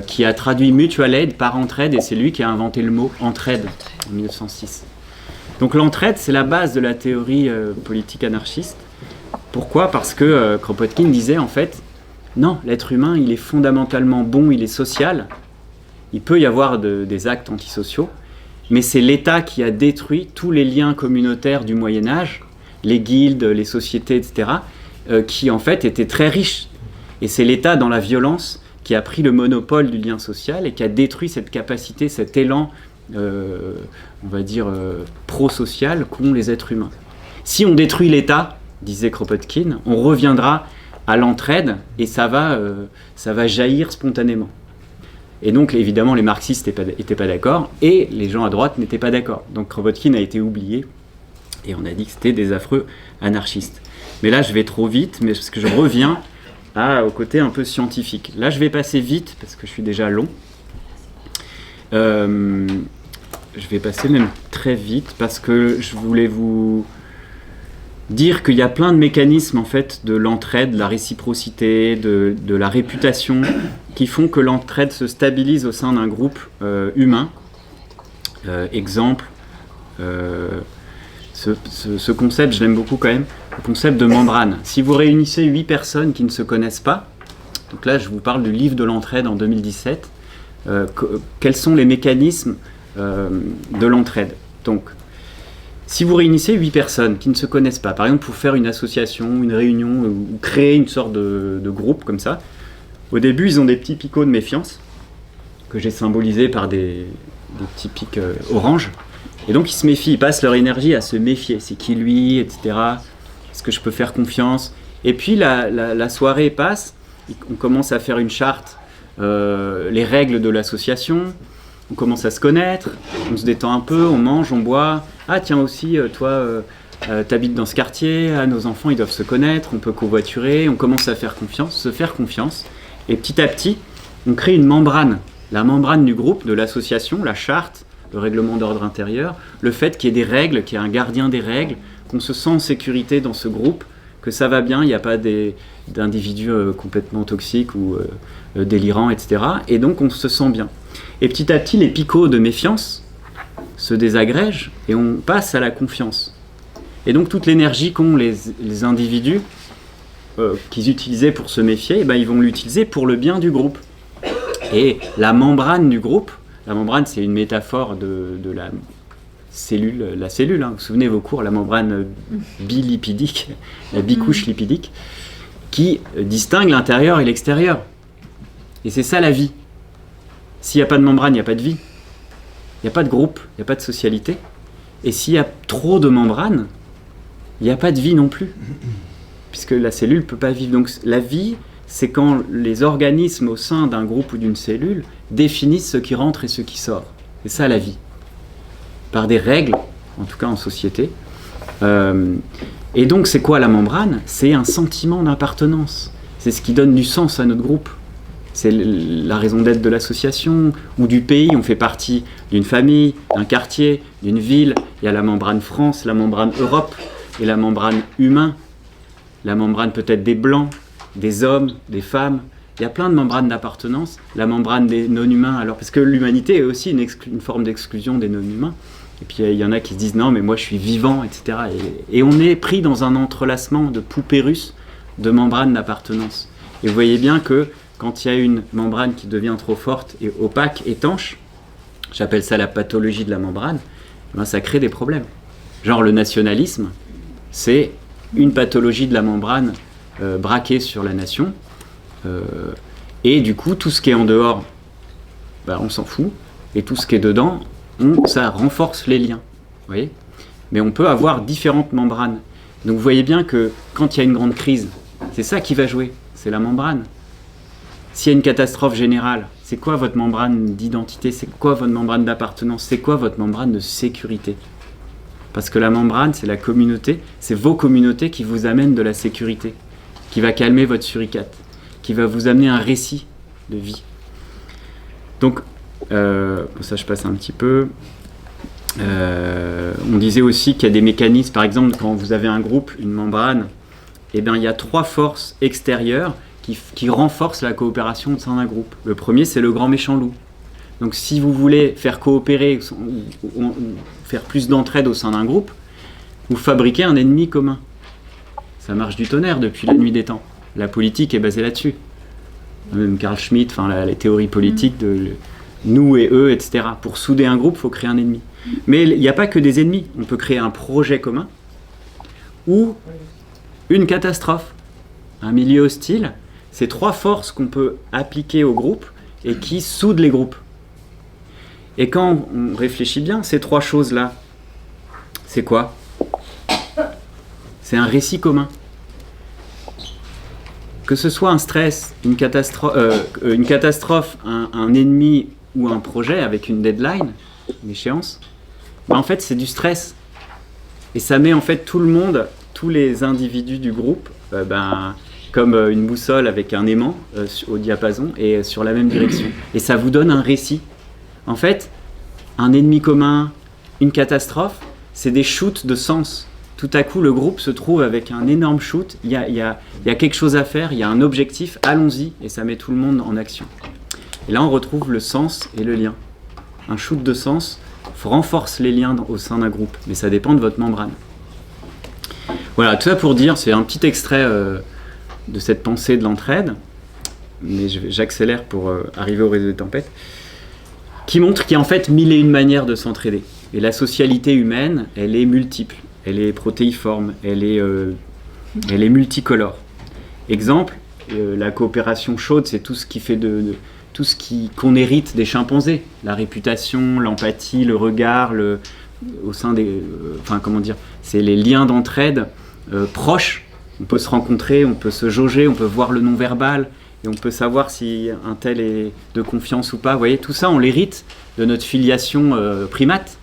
qui a traduit mutual aid par entraide, et c'est lui qui a inventé le mot entraide en 1906. Donc l'entraide, c'est la base de la théorie politique anarchiste. Pourquoi ? Parce que Kropotkin disait en fait, non, l'être humain, il est fondamentalement bon, il est social, il peut y avoir des actes antisociaux, mais c'est l'État qui a détruit tous les liens communautaires du Moyen-Âge, les guildes, les sociétés, etc., qui en fait étaient très riches. Et c'est l'État, dans la violence, qui a pris le monopole du lien social et qui a détruit cette capacité, cet élan, on va dire, pro-social qu'ont les êtres humains. Si on détruit l'État, disait Kropotkin, on reviendra à l'entraide et ça va jaillir spontanément. Et donc, évidemment, les marxistes n'étaient pas d'accord et les gens à droite n'étaient pas d'accord. Donc Kropotkin a été oublié et on a dit que c'était des affreux anarchistes. Mais là, je vais trop vite, parce que je reviens au côté un peu scientifique. Là, je vais passer vite parce que je suis déjà long. Je vais passer même très vite parce que je voulais vous dire qu'il y a plein de mécanismes en fait de l'entraide, de la réciprocité, de la réputation qui font que l'entraide se stabilise au sein d'un groupe humain. Exemple, ce concept, je l'aime beaucoup quand même, le concept de membrane. Si vous réunissez 8 personnes qui ne se connaissent pas, donc là je vous parle du livre de l'entraide en 2017, quels sont les mécanismes de l'entraide. Donc, si vous réunissez 8 personnes qui ne se connaissent pas, par exemple pour faire une association, une réunion, ou créer une sorte de groupe comme ça, au début ils ont des petits picots de méfiance, que j'ai symbolisés par des petits pics orange, et donc ils se méfient, ils passent leur énergie à se méfier, c'est qui lui, etc. Est-ce que je peux faire confiance ? Et puis la soirée passe, on commence à faire une charte, les règles de l'association, on commence à se connaître, on se détend un peu, on mange, on boit. Ah tiens aussi, toi, t'habites dans ce quartier, nos enfants ils doivent se connaître, on peut covoiturer, on commence à se faire confiance. Et petit à petit, on crée une membrane. La membrane du groupe, de l'association, la charte, le règlement d'ordre intérieur, le fait qu'il y ait des règles, qu'il y ait un gardien des règles, qu'on se sent en sécurité dans ce groupe, que ça va bien, il n'y a pas d'individus complètement toxiques ou délirants, etc. Et donc on se sent bien. Et petit à petit, les picots de méfiance se désagrègent et on passe à la confiance. Et donc toute l'énergie qu'ont les individus qu'ils utilisaient pour se méfier, ils vont l'utiliser pour le bien du groupe. Et la membrane du groupe, la membrane c'est une métaphore de la cellule, hein. Vous vous souvenez vos cours, la membrane bilipidique, la bicouche lipidique, qui distingue l'intérieur et l'extérieur. Et c'est ça la vie. S'il n'y a pas de membrane, il n'y a pas de vie. Il n'y a pas de groupe, il n'y a pas de socialité. Et s'il y a trop de membranes, il n'y a pas de vie non plus, puisque la cellule ne peut pas vivre. Donc la vie, c'est quand les organismes au sein d'un groupe ou d'une cellule définissent ce qui rentre et ce qui sort. C'est ça la vie, par des règles, en tout cas en société. Et donc c'est quoi la membrane? C'est un sentiment d'appartenance. C'est ce qui donne du sens à notre groupe. C'est la raison d'être de l'association ou du pays. On fait partie d'une famille, d'un quartier, d'une ville. Il y a la membrane France, la membrane Europe et la membrane humain. La membrane peut-être des blancs, des hommes, des femmes. Il y a plein de membranes d'appartenance. La membrane des non-humains, alors parce que l'humanité est aussi une forme d'exclusion des non-humains. Et puis il y en a qui se disent non mais moi je suis vivant, etc. Et on est pris dans un entrelacement de poupées russes de membranes d'appartenance. Et vous voyez bien que quand il y a une membrane qui devient trop forte et opaque, étanche, j'appelle ça la pathologie de la membrane, ben ça crée des problèmes. Genre le nationalisme, c'est une pathologie de la membrane braquée sur la nation. Et du coup, tout ce qui est en dehors, ben, on s'en fout. Et tout ce qui est dedans, ça renforce les liens. Vous voyez ? Mais on peut avoir différentes membranes. Donc vous voyez bien que quand il y a une grande crise, c'est ça qui va jouer, c'est la membrane. S'il y a une catastrophe générale, c'est quoi votre membrane d'identité? C'est quoi votre membrane d'appartenance? C'est quoi votre membrane de sécurité? Parce que la membrane, c'est la communauté, c'est vos communautés qui vous amènent de la sécurité, qui va calmer votre suricate, qui va vous amener un récit de vie. Donc, ça je passe un petit peu. On disait aussi qu'il y a des mécanismes, par exemple, quand vous avez un groupe, une membrane, eh bien, il y a 3 forces extérieures qui renforcent la coopération au sein d'un groupe. Le premier, c'est le grand méchant loup. Donc si vous voulez faire coopérer ou faire plus d'entraide au sein d'un groupe, vous fabriquez un ennemi commun. Ça marche du tonnerre depuis la nuit des temps. La politique est basée là-dessus. Même Carl Schmitt, les théories politiques de nous et eux, etc. Pour souder un groupe, il faut créer un ennemi. Mais il n'y a pas que des ennemis. On peut créer un projet commun ou une catastrophe, un milieu hostile. C'est 3 forces qu'on peut appliquer au groupe et qui soudent les groupes. Et quand on réfléchit bien, ces 3 choses-là, c'est quoi? C'est un récit commun. Que ce soit un stress, une catastrophe, un ennemi ou un projet avec une deadline, une échéance, ben en fait c'est du stress. Et ça met en fait tout le monde, tous les individus du groupe, comme une boussole avec un aimant au diapason et sur la même direction. Et ça vous donne un récit. En fait, un ennemi commun, une catastrophe, c'est des shoots de sens. Tout à coup, le groupe se trouve avec un énorme shoot. Il y a quelque chose à faire, il y a un objectif, allons-y, et ça met tout le monde en action. Et là, on retrouve le sens et le lien. Un shoot de sens renforce les liens au sein d'un groupe, mais ça dépend de votre membrane. Voilà, tout ça pour dire, c'est un petit extrait de cette pensée de l'entraide, mais j'accélère pour arriver au réseau des tempêtes, qui montre qu'il y a en fait 1001 manières de s'entraider. Et la socialité humaine, elle est multiple, elle est protéiforme, elle est multicolore. Exemple, la coopération chaude, c'est tout ce qui fait tout ce qu'on hérite des chimpanzés. La réputation, l'empathie, le regard, au sein des... c'est les liens d'entraide proches. On peut se rencontrer, on peut se jauger, on peut voir le non-verbal, et on peut savoir si un tel est de confiance ou pas. Vous voyez, tout ça, on l'hérite de notre filiation primate.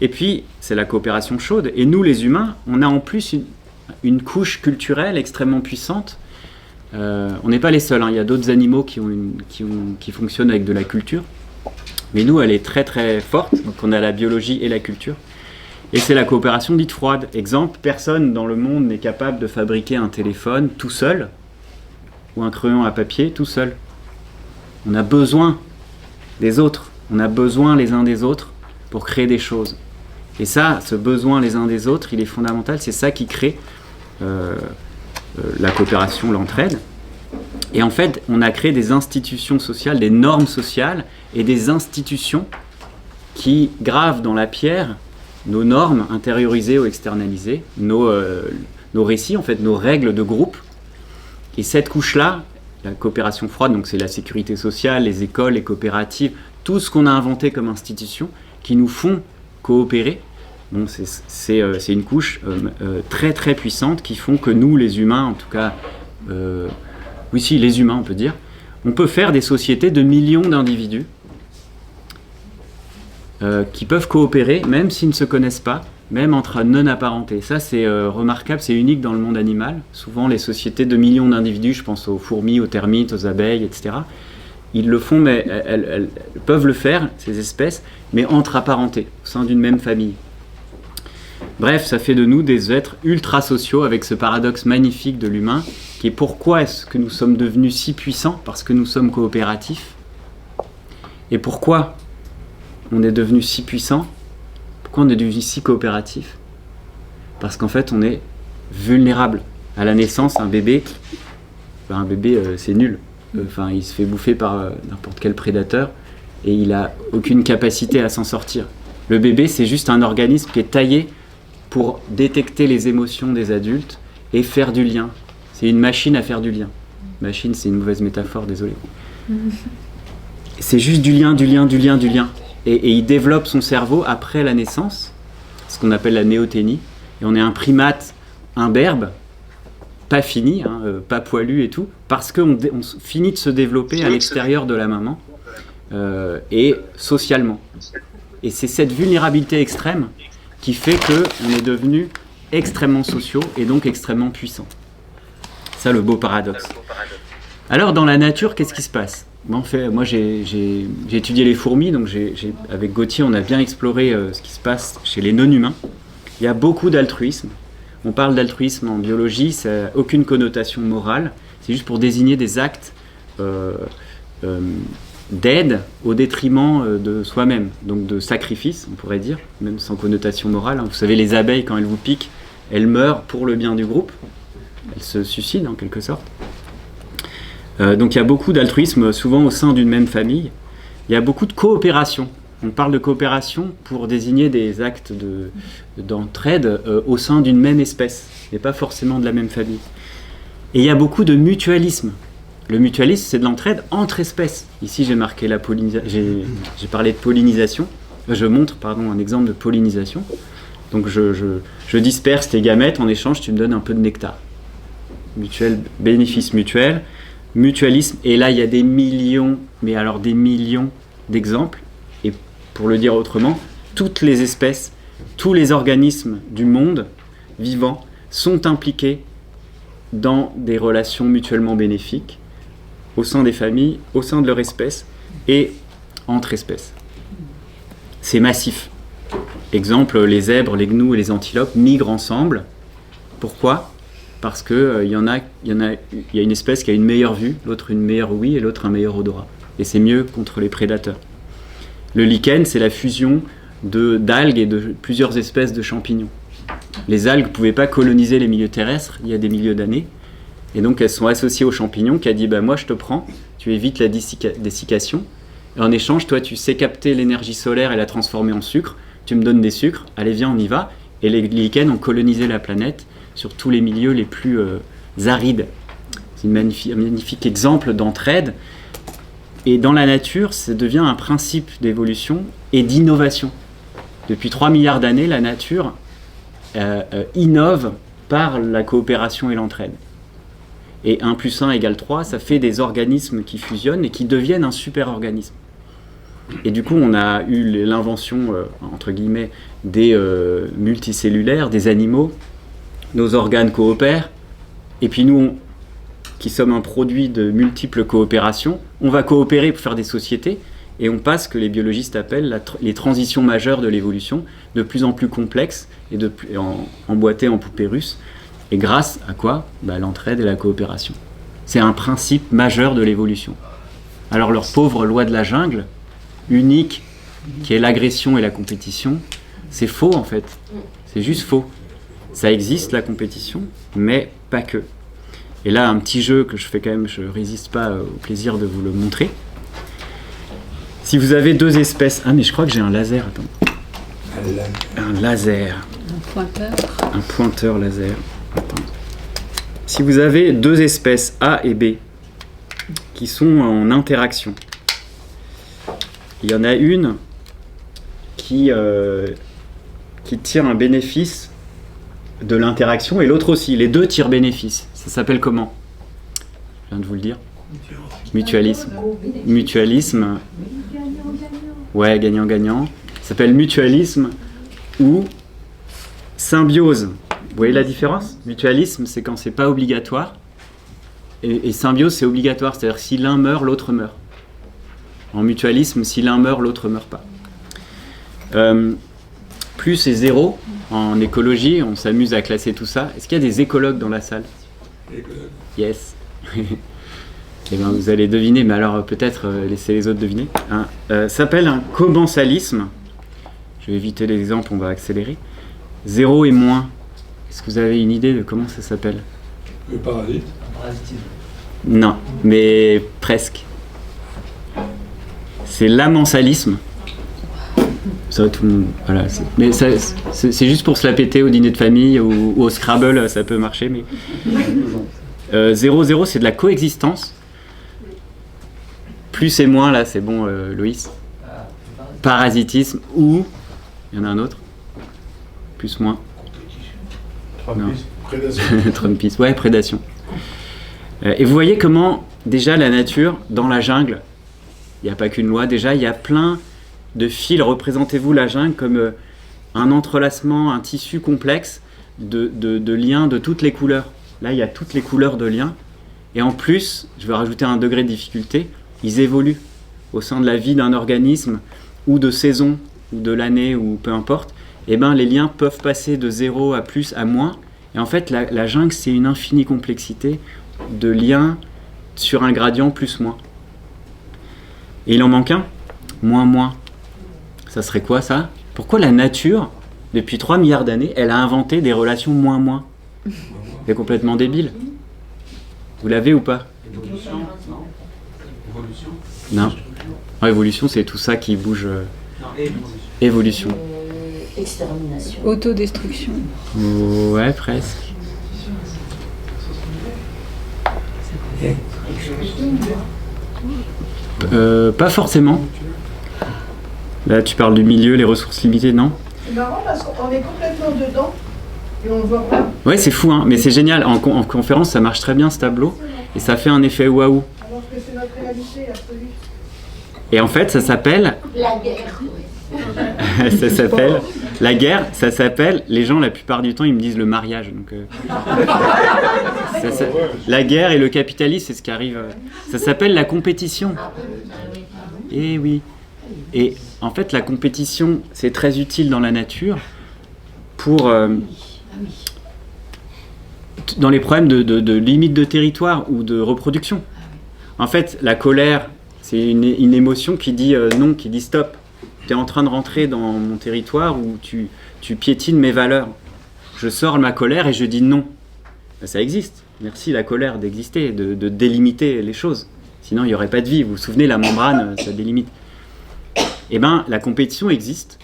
Et puis, c'est la coopération chaude. Et nous, les humains, on a en plus une couche culturelle extrêmement puissante. On n'est pas les seuls, hein. Il y a d'autres animaux qui fonctionnent avec de la culture. Mais nous, elle est très très forte. Donc on a la biologie et la culture. Et c'est la coopération dite froide. Exemple, personne dans le monde n'est capable de fabriquer un téléphone tout seul, ou un crayon à papier tout seul. On a besoin des autres. On a besoin les uns des autres pour créer des choses. Et ça, ce besoin les uns des autres, il est fondamental. C'est ça qui crée la coopération, l'entraide. Et en fait, on a créé des institutions sociales, des normes sociales et des institutions qui gravent dans la pierre nos normes intériorisées ou externalisées, nos récits, en fait, nos règles de groupe. Et cette couche-là, la coopération froide, donc c'est la sécurité sociale, les écoles, les coopératives, tout ce qu'on a inventé comme institution qui nous font coopérer, Bon, c'est une couche très très puissante qui font que nous, les humains, en tout cas, oui, si, les humains, on peut dire, on peut faire des sociétés de millions d'individus qui peuvent coopérer, même s'ils ne se connaissent pas, même entre non apparentés. Ça, c'est remarquable, c'est unique dans le monde animal. Souvent, les sociétés de millions d'individus, je pense aux fourmis, aux termites, aux abeilles, etc., ils le font, mais elles peuvent le faire, ces espèces, mais entre apparentés, au sein d'une même famille. Bref, ça fait de nous des êtres ultra sociaux avec ce paradoxe magnifique de l'humain, qui est pourquoi est-ce que nous sommes devenus si puissants? Parce que nous sommes coopératifs. Et pourquoi on est devenu si puissant? Pourquoi on est devenu si coopératif? Parce qu'en fait, on est vulnérable. À la naissance, un bébé, c'est nul. Enfin, il se fait bouffer par n'importe quel prédateur et il n'a aucune capacité à s'en sortir. Le bébé, c'est juste un organisme qui est taillé pour détecter les émotions des adultes et faire du lien. C'est une machine à faire du lien. Machine, c'est une mauvaise métaphore, désolé. C'est juste du lien. Et il développe son cerveau après la naissance, ce qu'on appelle la néoténie. Et on est un primate imberbe, pas fini, pas poilu et tout, parce qu'on finit de se développer à l'extérieur de la maman et socialement. Et c'est cette vulnérabilité extrême qui fait qu'on est devenu extrêmement sociaux et donc extrêmement puissants. Ça, le beau paradoxe. Alors, dans la nature, qu'est-ce qui se passe? Moi, j'ai étudié les fourmis, donc avec Gauthier, on a bien exploré ce qui se passe chez les non-humains. Il y a beaucoup d'altruisme. On parle d'altruisme en biologie, ça n'a aucune connotation morale. C'est juste pour désigner des actes d'aide au détriment de soi-même, donc de sacrifice, on pourrait dire, même sans connotation morale. Vous savez, les abeilles, quand elles vous piquent, elles meurent pour le bien du groupe. Elles se suicident, en quelque sorte. Donc il y a beaucoup d'altruisme, souvent au sein d'une même famille. Il y a beaucoup de coopération. On parle de coopération pour désigner des actes d'entraide au sein d'une même espèce, et pas forcément de la même famille. Et il y a beaucoup de mutualisme. Le mutualisme, c'est de l'entraide entre espèces. Ici, j'ai marqué j'ai parlé de pollinisation. Je montre, un exemple de pollinisation. Donc, je disperse tes gamètes, en échange, tu me donnes un peu de nectar. Bénéfice mutuel, mutualisme. Et là, il y a des millions, mais alors des millions d'exemples. Et pour le dire autrement, toutes les espèces, tous les organismes du monde vivant sont impliqués dans des relations mutuellement bénéfiques au sein des familles, au sein de leur espèce et entre espèces. C'est massif. Exemple, les zèbres, les gnous et les antilopes migrent ensemble. Pourquoi? Parce qu'il y a une espèce qui a une meilleure vue, l'autre une meilleure ouïe et l'autre un meilleur odorat. Et c'est mieux contre les prédateurs. Le lichen, c'est la fusion d'algues et de plusieurs espèces de champignons. Les algues ne pouvaient pas coloniser les milieux terrestres il y a des milliers d'années. Et donc elles sont associées aux champignons qui a dit moi je te prends, tu évites la dessiccation. Et en échange, toi tu sais capter l'énergie solaire et la transformer en sucre. Tu me donnes des sucres, allez viens on y va. Et les lichens ont colonisé la planète sur tous les milieux les plus arides. C'est un magnifique exemple d'entraide. Et dans la nature, ça devient un principe d'évolution et d'innovation. Depuis 3 milliards d'années, la nature innove par la coopération et l'entraide. Et 1 + 1 = 3, ça fait des organismes qui fusionnent et qui deviennent un super organisme. Et du coup, on a eu l'invention, entre guillemets, des multicellulaires, des animaux. Nos organes coopèrent. Et puis nous, qui sommes un produit de multiples coopérations, on va coopérer pour faire des sociétés. Et on passe ce que les biologistes appellent les transitions majeures de l'évolution, de plus en plus complexes et emboîtées en poupées russes. Et grâce à quoi? L'entraide et la coopération. C'est un principe majeur de l'évolution. Alors leur pauvre loi de la jungle, unique, qui est l'agression et la compétition, c'est faux en fait. C'est juste faux. Ça existe la compétition, mais pas que. Et là, un petit jeu que je fais quand même, je ne résiste pas au plaisir de vous le montrer. Si vous avez 2 espèces... Ah mais je crois que j'ai un laser, attends. Un laser. Un pointeur. Un pointeur laser. Attends. Si vous avez 2 espèces A et B qui sont en interaction, il y en a une qui qui tire un bénéfice de l'interaction et l'autre aussi. Les deux tirent bénéfice. Ça s'appelle comment? Je viens de vous le dire. Mutualisme. Mutualisme. Ouais, gagnant-gagnant. Ça s'appelle mutualisme ou symbiose. Vous voyez la différence? Mutualisme, c'est quand c'est pas obligatoire. Et symbiose, c'est obligatoire. C'est-à-dire si l'un meurt, l'autre meurt. En mutualisme, si l'un meurt, l'autre meurt pas. Plus et zéro. En écologie, on s'amuse à classer tout ça. Est-ce qu'il y a des écologues dans la salle? Écologue. Yes. Eh bien, vous allez deviner, mais alors peut-être laisser les autres deviner. Ça s'appelle un commensalisme. Je vais éviter l'exemple, on va accélérer. 0 et moins. Est-ce que vous avez une idée de comment ça s'appelle? Le parasite. Non, mais presque. C'est l'amensalisme. Ça, tout le monde. Voilà, mais c'est juste pour se la péter au dîner de famille ou au Scrabble, ça peut marcher. Mais 0-0, c'est de la coexistence. Plus et moins, là, c'est bon, Loïs. Parasitisme ou. Il y en a un autre. Plus, moins. Prédation. Trumpisme. Ouais, prédation. Et vous voyez comment, déjà, la nature, dans la jungle, il n'y a pas qu'une loi, déjà, il y a plein de fils. Représentez-vous la jungle comme un entrelacement, un tissu complexe de liens de toutes les couleurs. Là, il y a toutes les couleurs de liens. Et en plus, je vais rajouter un degré de difficulté, ils évoluent au sein de la vie d'un organisme ou de saison, ou de l'année, ou peu importe. Eh ben, les liens peuvent passer de 0 à plus, à moins. Et en fait, la jungle, c'est une infinie complexité de liens sur un gradient plus-moins. Et il en manque un, moins-moins. Ça serait quoi, ça? Pourquoi la nature, depuis 3 milliards d'années, elle a inventé des relations moins-moins? C'est complètement débile. Vous l'avez ou pas? Évolution. Non. Ah, évolution, c'est tout ça qui bouge. Non, Évolution. Extermination. Autodestruction. Ouais, presque. Pas forcément. Là, tu parles du milieu, les ressources limitées, non? C'est marrant parce qu'on est complètement dedans et on ne voit pas. Ouais, c'est fou, hein, mais c'est génial. En conférence, ça marche très bien ce tableau et ça fait un effet waouh. Alors que c'est notre réalité absolue. Et en fait, ça s'appelle. La guerre. Ça s'appelle. La guerre, ça s'appelle. Les gens, la plupart du temps, ils me disent le mariage. Donc, la guerre et le capitalisme, c'est ce qui arrive. Ça s'appelle la compétition. Eh oui. Et en fait, la compétition, c'est très utile dans la nature pour. Dans les problèmes de limite de territoire ou de reproduction. En fait, la colère, c'est une émotion qui dit non, qui dit stop. Tu es en train de rentrer dans mon territoire où tu piétines mes valeurs. Je sors ma colère et je dis non. Ben, ça existe. Merci la colère d'exister, de délimiter les choses. Sinon, il n'y aurait pas de vie. Vous vous souvenez, la membrane, ça délimite. Eh bien, la compétition existe.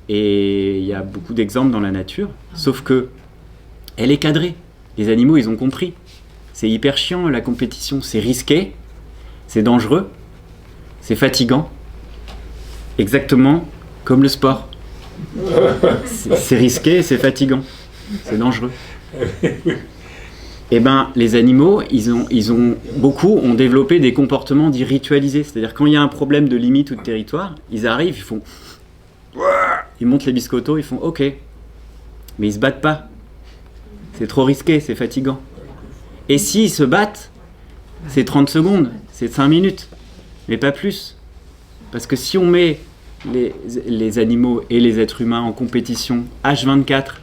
Et il y a beaucoup d'exemples dans la nature. Sauf que elle est cadrée. Les animaux, ils ont compris. C'est hyper chiant, la compétition. C'est risqué. C'est dangereux. C'est fatigant. Exactement comme le sport. C'est risqué, c'est fatigant, c'est dangereux. Eh ben, les animaux, beaucoup ont développé des comportements dits ritualisés. C'est-à-dire quand il y a un problème de limite ou de territoire, ils arrivent, ils font, ils montent les biscottos, ils font OK, mais ils se battent pas. C'est trop risqué, c'est fatigant. Et s'ils se battent, c'est 30 secondes, c'est 5 minutes, mais pas plus. Parce que si on met les animaux et les êtres humains en compétition H24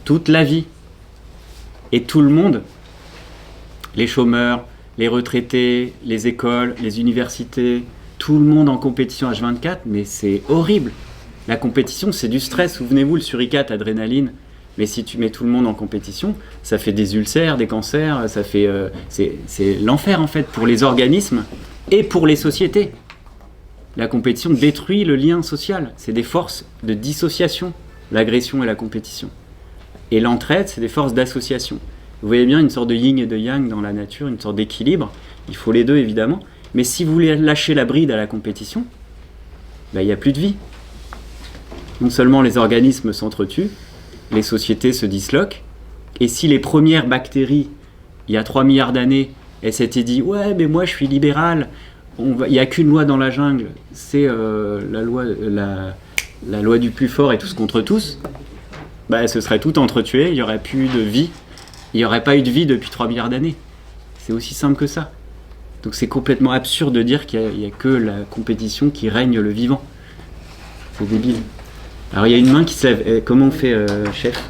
toute la vie et tout le monde, les chômeurs, les retraités, les écoles, les universités, tout le monde en compétition H24, mais c'est horrible. La compétition, c'est du stress. Souvenez-vous, le suricate, adrénaline. Mais si tu mets tout le monde en compétition, ça fait des ulcères, des cancers, ça fait, c'est l'enfer en fait pour les organismes et pour les sociétés. La compétition détruit le lien social. C'est des forces de dissociation, l'agression et la compétition. Et l'entraide, c'est des forces d'association. Vous voyez bien une sorte de yin et de yang dans la nature, une sorte d'équilibre. Il faut les deux, évidemment. Mais si vous voulez lâcher la bride à la compétition, il n'y a plus de vie. non seulement les organismes s'entretuent, les sociétés se disloquent, et si les premières bactéries, il y a 3 milliards d'années, elles s'étaient dit « Ouais, mais moi je suis libéral, il n'y a qu'une loi dans la jungle, c'est la loi du plus fort et tous contre tous », bah, elles se seraient toutes entretuées, il n'y aurait plus de vie, il n'y aurait pas eu de vie depuis 3 milliards d'années. C'est aussi simple que ça. Donc c'est complètement absurde de dire qu'il n'y a que la compétition qui règne le vivant. C'est débile. Alors il y a une main qui se lève. Comment on fait, chef ?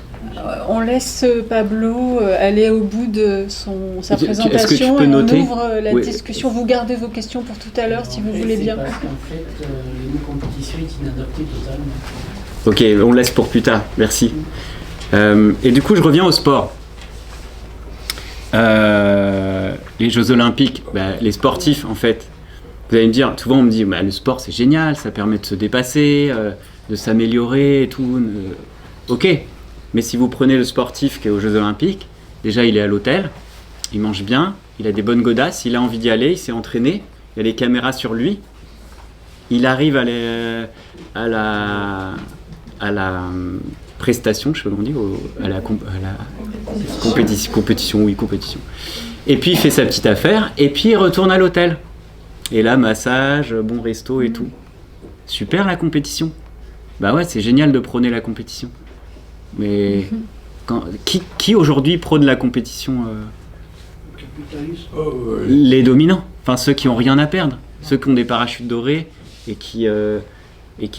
On laisse Pablo aller au bout de sa présentation. Est-ce que tu peux noter ? On ouvre la discussion. Vous gardez vos questions pour tout à l'heure si vous voulez bien. Parce qu'en fait, une compétition est inadaptée totalement. Ok, on laisse pour plus tard. Merci. Et du coup, je reviens au sport. Les Jeux Olympiques, les sportifs, en fait. Vous allez me dire, souvent on me dit, le sport c'est génial, ça permet de se dépasser, de s'améliorer et tout. Ok, mais si vous prenez le sportif qui est aux Jeux Olympiques, déjà il est à l'hôtel, il mange bien, il a des bonnes godasses, il a envie d'y aller, il s'est entraîné, il y a les caméras sur lui, il arrive à la prestation, je sais pas comment on dit, à la compétition. Et puis il fait sa petite affaire, et puis il retourne à l'hôtel. Et là, massage, bon resto et tout. Super la compétition. Bah ouais, c'est génial de prôner la compétition. Mais qui aujourd'hui prône la compétition Les dominants. Enfin, ceux qui n'ont rien à perdre. Ceux qui ont des parachutes dorés et qui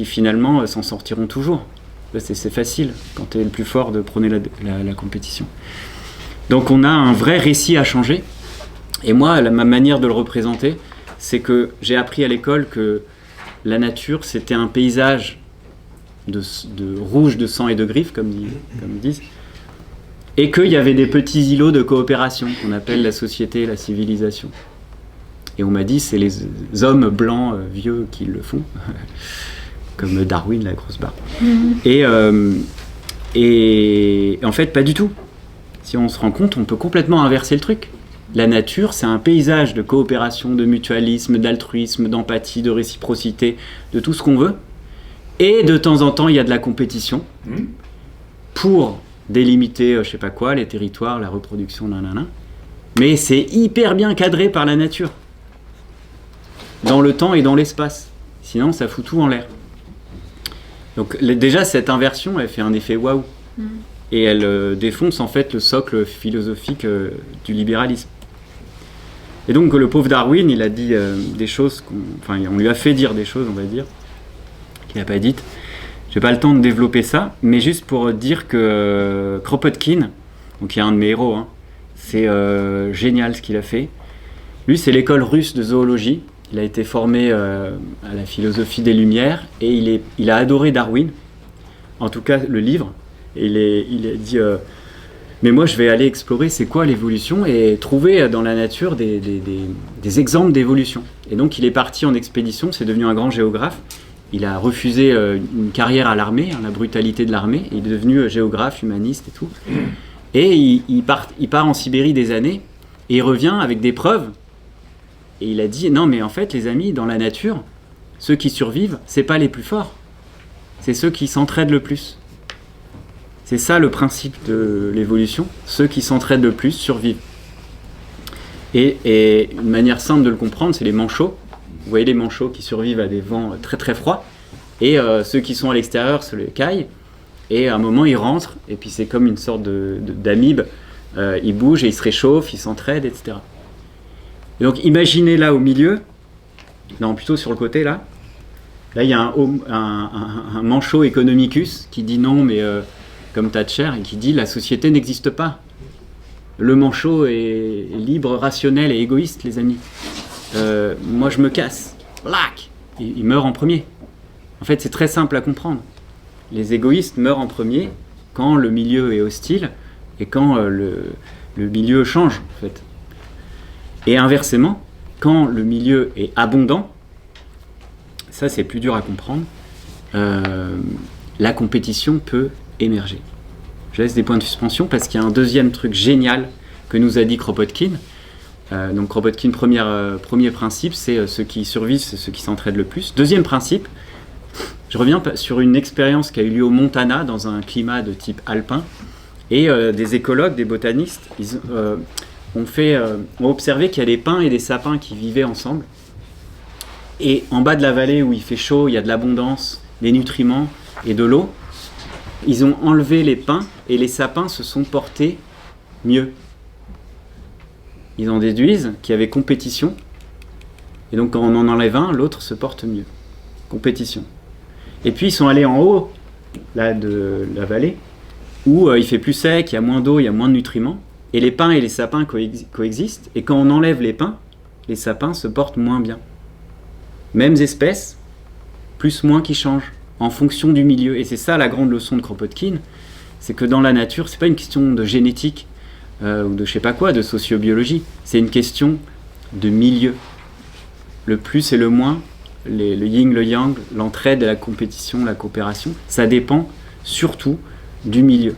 finalement s'en sortiront toujours. C'est facile, quand tu es le plus fort, de prôner la compétition. Donc on a un vrai récit à changer. Et moi, ma manière de le représenter, c'est que j'ai appris à l'école que la nature, c'était un paysage de rouge, de sang et de griffes, comme ils disent, et qu'il y avait des petits îlots de coopération qu'on appelle la société et la civilisation. Et on m'a dit, c'est les hommes blancs vieux qui le font, comme Darwin, la grosse barbe. Et en fait, pas du tout. Si on se rend compte, on peut complètement inverser le truc. La nature, c'est un paysage de coopération, de mutualisme, d'altruisme, d'empathie, de réciprocité, de tout ce qu'on veut. Et de temps en temps, il y a de la compétition pour délimiter, je sais pas quoi, les territoires, la reproduction, nanana. Mais c'est hyper bien cadré par la nature, dans le temps et dans l'espace. Sinon, ça fout tout en l'air. Donc déjà, cette inversion, elle fait un effet waouh. Et elle défonce en fait le socle philosophique du libéralisme. Et donc le pauvre Darwin, il a dit des choses, on lui a fait dire des choses, on va dire, qu'il n'a pas dites. J'ai pas le temps de développer ça, mais juste pour dire que Kropotkin, donc qui est un de mes héros, c'est génial ce qu'il a fait. Lui, c'est l'école russe de zoologie. Il a été formé à la philosophie des Lumières et il a adoré Darwin, en tout cas le livre. Et il a dit mais moi je vais aller explorer c'est quoi l'évolution et trouver dans la nature des exemples d'évolution. Et donc il est parti en expédition, c'est devenu un grand géographe. Il a refusé une carrière à l'armée, la brutalité de l'armée. Il est devenu géographe, humaniste et tout. Et il part en Sibérie des années et il revient avec des preuves. Et il a dit non mais en fait les amis, dans la nature, ceux qui survivent, c'est pas les plus forts, c'est ceux qui s'entraident le plus. C'est ça le principe de l'évolution. Ceux qui s'entraident le plus survivent. Et une manière simple de le comprendre, c'est les manchots. Vous voyez les manchots qui survivent à des vents très très froids. Et ceux qui sont à l'extérieur se les caillent. Et à un moment, ils rentrent. Et puis c'est comme une sorte d'amibe. Ils bougent et ils se réchauffent, ils s'entraident, etc. Et donc imaginez là au milieu, non plutôt sur le côté là. Là il y a un manchot economicus qui dit non mais... comme Thatcher, et qui dit la société n'existe pas. Le manchot est libre, rationnel et égoïste, les amis. Moi, je me casse. Black. Il meurt en premier. En fait, c'est très simple à comprendre. Les égoïstes meurent en premier quand le milieu est hostile et quand le milieu change, en fait. Et inversement, quand le milieu est abondant, ça, c'est plus dur à comprendre, la compétition peut émerger. Je laisse des points de suspension parce qu'il y a un deuxième truc génial que nous a dit Kropotkin. Donc Kropotkin, premier principe, c'est ceux qui survivent, c'est ceux qui s'entraident le plus. Deuxième principe, Je reviens sur une expérience qui a eu lieu au Montana, dans un climat de type alpin, et des écologues, des botanistes, ont observé qu'il y a des pins et des sapins qui vivaient ensemble. Et en bas de la vallée où il fait chaud, il y a de l'abondance, des nutriments et de l'eau, ils ont enlevé les pins et les sapins se sont portés mieux. Ils en déduisent qu'il y avait compétition, et donc quand on en enlève un, l'autre se porte mieux. Compétition. Et puis ils sont allés en haut là, de la vallée, où il fait plus sec, il y a moins d'eau, il y a moins de nutriments, et les pins et les sapins coexistent, et quand on enlève les pins, les sapins se portent moins bien. Mêmes espèces, plus moins qui changent, en fonction du milieu. Et c'est ça la grande leçon de Kropotkin, c'est que dans la nature, c'est pas une question de génétique, ou de je sais pas quoi, de sociobiologie, c'est une question de milieu. Le plus et le moins, le yin, le yang, l'entraide, la compétition, la coopération, ça dépend surtout du milieu.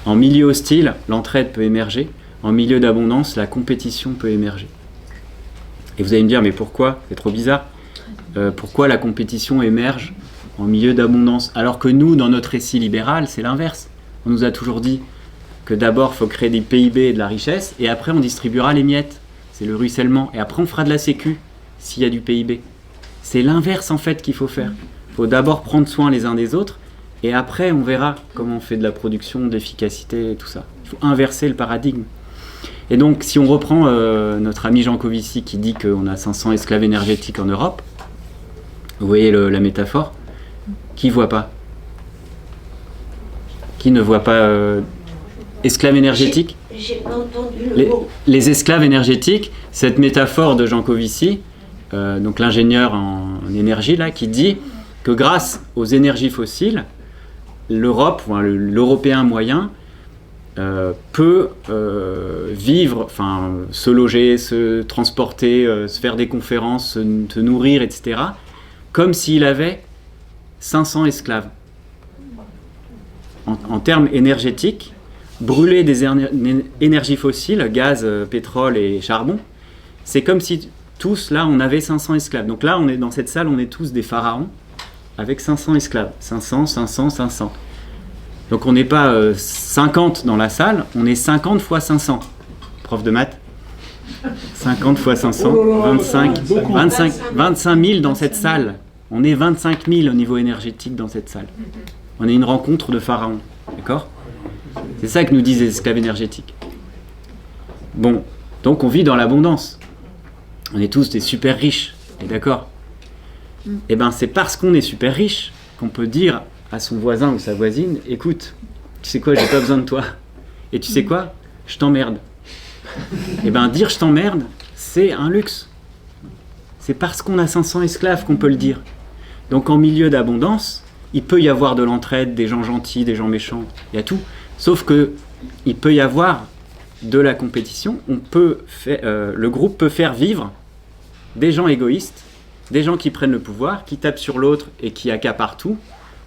En milieu hostile, l'entraide peut émerger. En milieu d'abondance, la compétition peut émerger. Et vous allez me dire, mais pourquoi ? C'est trop bizarre. Pourquoi la compétition émerge en milieu d'abondance ? Alors que nous, dans notre récit libéral, c'est l'inverse. On nous a toujours dit que d'abord, il faut créer des PIB et de la richesse, et après, on distribuera les miettes. C'est le ruissellement. Et après, on fera de la sécu, s'il y a du PIB. C'est l'inverse, en fait, qu'il faut faire. Il faut d'abord prendre soin les uns des autres, et après, on verra comment on fait de la production, de l'efficacité et tout ça. Il faut inverser le paradigme. Et donc, si on reprend notre ami Jean Covici qui dit qu'on a 500 esclaves énergétiques en Europe, vous voyez la métaphore ? Qui ne voit pas ? Qui ne voit pas esclaves énergétiques ? J'ai pas entendu le mot. Les esclaves énergétiques, cette métaphore de Jean Covici, donc l'ingénieur en énergie, là, qui dit que grâce aux énergies fossiles, l'Europe, ou l'Européen moyen, peut vivre, enfin se loger, se transporter, se faire des conférences, se nourrir, etc., comme s'il avait 500 esclaves. En termes énergétiques, brûler des énergies fossiles, gaz, pétrole et charbon, c'est comme si tous, là, on avait 500 esclaves. Donc là, dans cette salle, on est tous des pharaons avec 500 esclaves. 500, 500, 500. Donc on n'est pas 50 dans la salle, on est 50 fois 500. Prof de maths. 50 fois 500, 25 000 dans cette salle. On est 25 000 au niveau énergétique dans cette salle. On est une rencontre de pharaons. D'accord ? C'est ça que nous disent les esclaves énergétiques. Bon, donc on vit dans l'abondance. On est tous des super riches. Et d'accord ? Eh bien, c'est parce qu'on est super riche qu'on peut dire à son voisin ou sa voisine, écoute, tu sais quoi, j'ai pas besoin de toi. Et tu sais quoi ? Je t'emmerde. Eh bien, dire je t'emmerde, c'est un luxe. C'est parce qu'on a 500 esclaves qu'on peut le dire. Donc en milieu d'abondance, il peut y avoir de l'entraide, des gens gentils, des gens méchants, il y a tout. Sauf que il peut y avoir de la compétition. Le groupe peut faire vivre des gens égoïstes, des gens qui prennent le pouvoir, qui tapent sur l'autre et qui accaparent tout,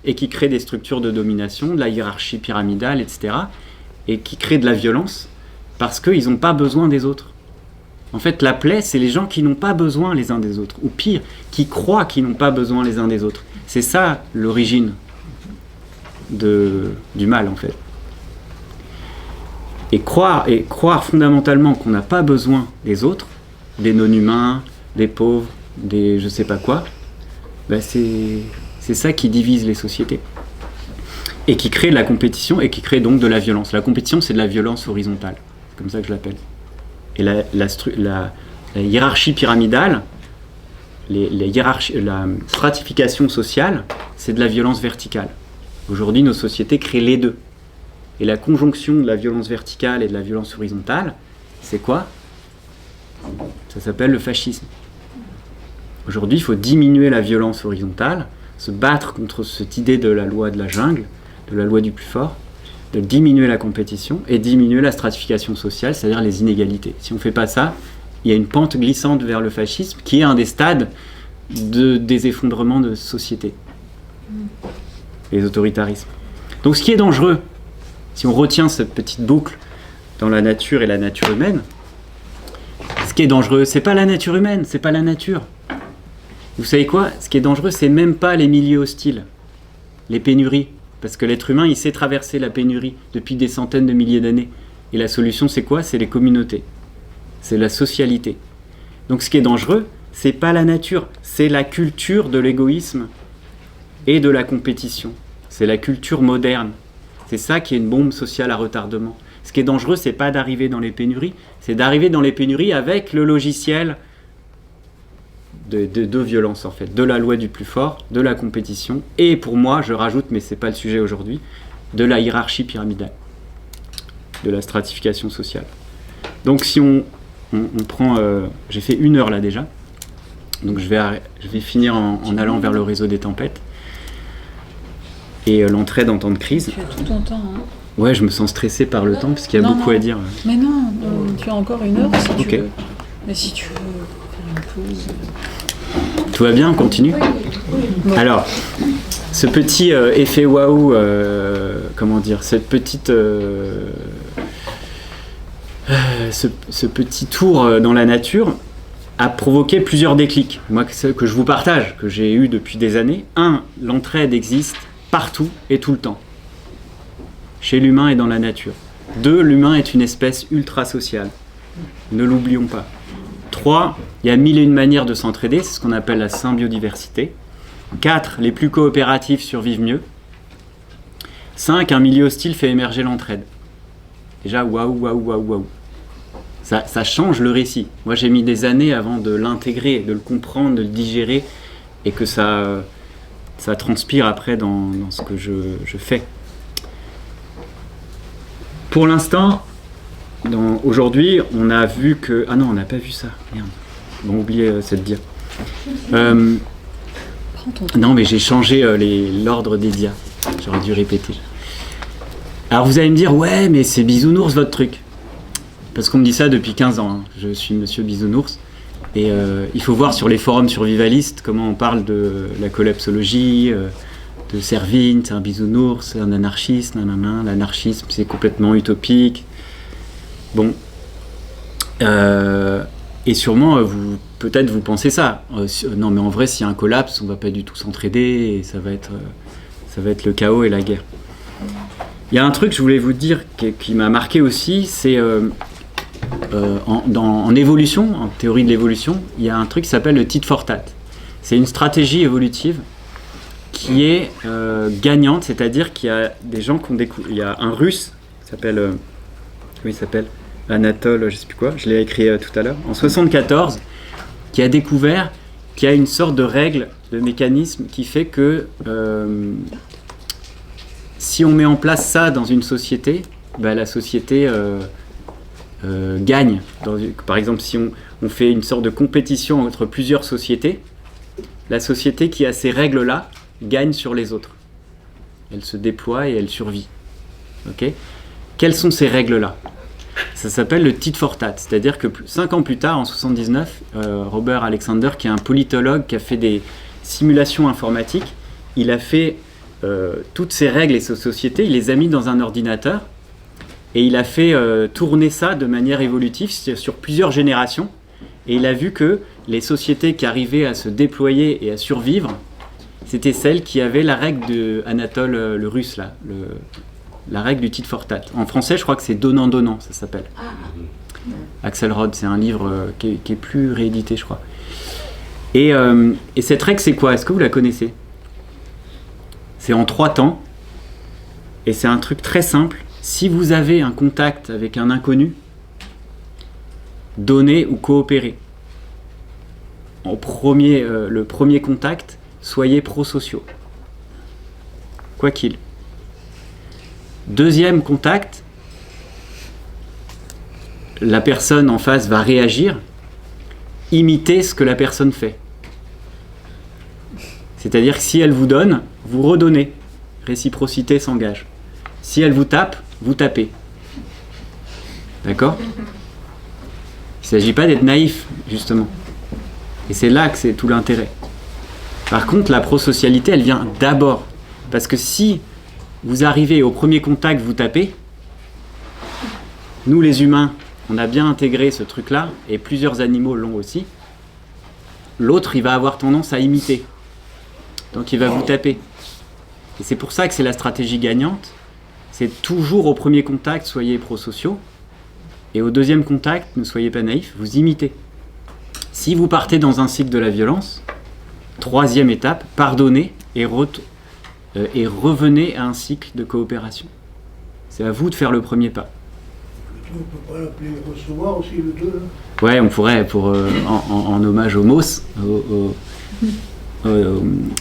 et qui créent des structures de domination, de la hiérarchie pyramidale, etc., et qui créent de la violence, parce qu'ils n'ont pas besoin des autres. En fait, la plaie, c'est les gens qui n'ont pas besoin les uns des autres, ou pire, qui croient qu'ils n'ont pas besoin les uns des autres. C'est ça l'origine du mal, en fait. Et croire fondamentalement qu'on n'a pas besoin des autres, des non-humains, des pauvres, des je sais pas quoi, ben c'est ça qui divise les sociétés. Et qui crée de la compétition et qui crée donc de la violence. La compétition, c'est de la violence horizontale. C'est comme ça que je l'appelle. Et la hiérarchie pyramidale, la stratification sociale, c'est de la violence verticale. Aujourd'hui, nos sociétés créent les deux. Et la conjonction de la violence verticale et de la violence horizontale, c'est quoi ? Ça s'appelle le fascisme. Aujourd'hui, il faut diminuer la violence horizontale, se battre contre cette idée de la loi de la jungle, de la loi du plus fort, de diminuer la compétition et diminuer la stratification sociale, c'est-à-dire les inégalités. Si on ne fait pas ça, il y a une pente glissante vers le fascisme qui est un des stades des effondrements de société. Les autoritarismes. Donc ce qui est dangereux, si on retient cette petite boucle dans la nature et la nature humaine, ce qui est dangereux, c'est pas la nature humaine, c'est pas la nature. Vous savez quoi ? Ce qui est dangereux, c'est même pas les milieux hostiles. les pénuries. Parce que l'être humain, il sait traverser la pénurie depuis des centaines de milliers d'années. Et la solution, c'est quoi? C'est les communautés. C'est la socialité. Donc ce qui est dangereux, c'est pas la nature, c'est la culture de l'égoïsme et de la compétition. C'est la culture moderne. C'est ça qui est une bombe sociale à retardement. Ce qui est dangereux, c'est pas d'arriver dans les pénuries, c'est d'arriver dans les pénuries avec le logiciel de violence, en fait, de la loi du plus fort, de la compétition, et pour moi, je rajoute, mais c'est pas le sujet aujourd'hui, de la hiérarchie pyramidale, de la stratification sociale. Donc si on prend... j'ai fait 1 heure là déjà, donc je vais finir en allant vers le réseau des tempêtes, et l'entraide en temps de crise. Tu as tout ton temps, hein. Ouais, je me sens stressé par le temps, parce qu'il y a beaucoup à dire. Mais non, tu as encore 1 heure si okay. tu veux. Mais si tu veux faire une pause... Tout va bien, on continue. Alors, ce petit effet waouh, comment dire, cette petite, ce petit tour dans la nature a provoqué plusieurs déclics. Moi, que je vous partage, que j'ai eu depuis des années. 1, l'entraide existe partout et tout le temps, chez l'humain et dans la nature. 2, l'humain est une espèce ultra sociale. Ne l'oublions pas. 3, il y a 1001 manières de s'entraider, c'est ce qu'on appelle la symbiodiversité. 4, les plus coopératifs survivent mieux. 5, un milieu hostile fait émerger l'entraide. Déjà, waouh. Ça change le récit. Moi, j'ai mis des années avant de l'intégrer, de le comprendre, de le digérer, et que ça transpire après dans ce que je fais. Pour l'instant, aujourd'hui, on a vu que... Ah non, on n'a pas vu ça. Merde. Bon, oubliez cette dia. Non, mais j'ai changé l'ordre des dias. J'aurais dû répéter. Alors vous allez me dire, ouais, mais c'est bisounours votre truc. Parce qu'on me dit ça depuis 15 ans. Hein. Je suis monsieur bisounours. Et il faut voir sur les forums survivalistes comment on parle de la collapsologie, de Servine, c'est un bisounours, c'est un anarchiste, l'anarchisme c'est complètement utopique. Bon. Et sûrement, peut-être vous pensez ça. Non, mais en vrai, s'il y a un collapse, on va pas du tout s'entraider et ça va être le chaos et la guerre. Il y a un truc que je voulais vous dire qui m'a marqué aussi, c'est en évolution, en théorie de l'évolution, il y a un truc qui s'appelle le tit for tat. C'est une stratégie évolutive qui est gagnante, c'est-à-dire qu'il y a des gens qui ont découvert. Il y a un Russe qui s'appelle... comment il s'appelle ? Anatole, je sais plus quoi, je l'ai écrit tout à l'heure, en 74, qui a découvert qu'il y a une sorte de règle, de mécanisme qui fait que si on met en place ça dans une société, la société gagne. Par exemple, si on fait une sorte de compétition entre plusieurs sociétés, la société qui a ces règles-là gagne sur les autres. Elle se déploie et elle survit. Okay ? Quelles sont ces règles-là ? Ça s'appelle le tit for tat, c'est-à-dire que 5 ans plus tard, en 79, Robert Alexander, qui est un politologue qui a fait des simulations informatiques, il a fait toutes ces règles et ces sociétés, il les a mis dans un ordinateur et il a fait tourner ça de manière évolutive sur plusieurs générations et il a vu que les sociétés qui arrivaient à se déployer et à survivre, c'était celles qui avaient la règle de Anatole le russe là, la règle du tit for tat. En français, je crois que c'est donnant-donnant, ça s'appelle. Axelrod, c'est un livre qui est plus réédité, je crois. Et cette règle, c'est quoi ? Est-ce que vous la connaissez ? C'est en 3 temps, et c'est un truc très simple. Si vous avez un contact avec un inconnu, donnez ou coopérez. Le premier contact, soyez prosociaux. Quoi qu'il. Deuxième contact, la personne en face va réagir, imitez ce que la personne fait. C'est-à-dire que si elle vous donne, vous redonnez. Réciprocité s'engage. Si elle vous tape, vous tapez. D'accord ? Il ne s'agit pas d'être naïf, justement. Et c'est là que c'est tout l'intérêt. Par contre, la prosocialité, elle vient d'abord. Parce que si vous arrivez au premier contact, vous tapez. Nous, les humains, on a bien intégré ce truc-là, et plusieurs animaux l'ont aussi. L'autre, il va avoir tendance à imiter. Donc, il va vous taper. Et c'est pour ça que c'est la stratégie gagnante. C'est toujours au premier contact, soyez prosociaux. Et au deuxième contact, ne soyez pas naïfs, vous imitez. Si vous partez dans un cycle de la violence, troisième étape, pardonnez et revenez à un cycle de coopération. C'est à vous de faire le premier pas. On ne peut pas l'appeler recevoir aussi, le 2 là. Ouais, on pourrait, en hommage au MOS,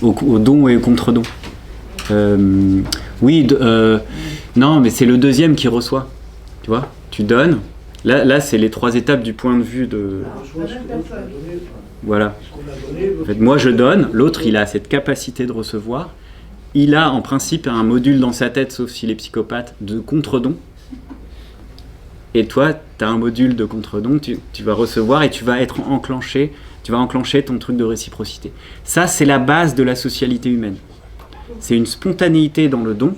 au don et au contre-don. Non, mais c'est le deuxième qui reçoit. Tu vois, tu donnes. Là, c'est les 3 étapes du point de vue de... Voilà. En fait, moi, je donne. L'autre, il a cette capacité de recevoir. Il a, en principe, un module dans sa tête, sauf s'il est psychopathe, de contre-don. Et toi, tu as un module de contre-don, tu vas recevoir et tu vas être enclenché, tu vas enclencher ton truc de réciprocité. Ça, c'est la base de la socialité humaine. C'est une spontanéité dans le don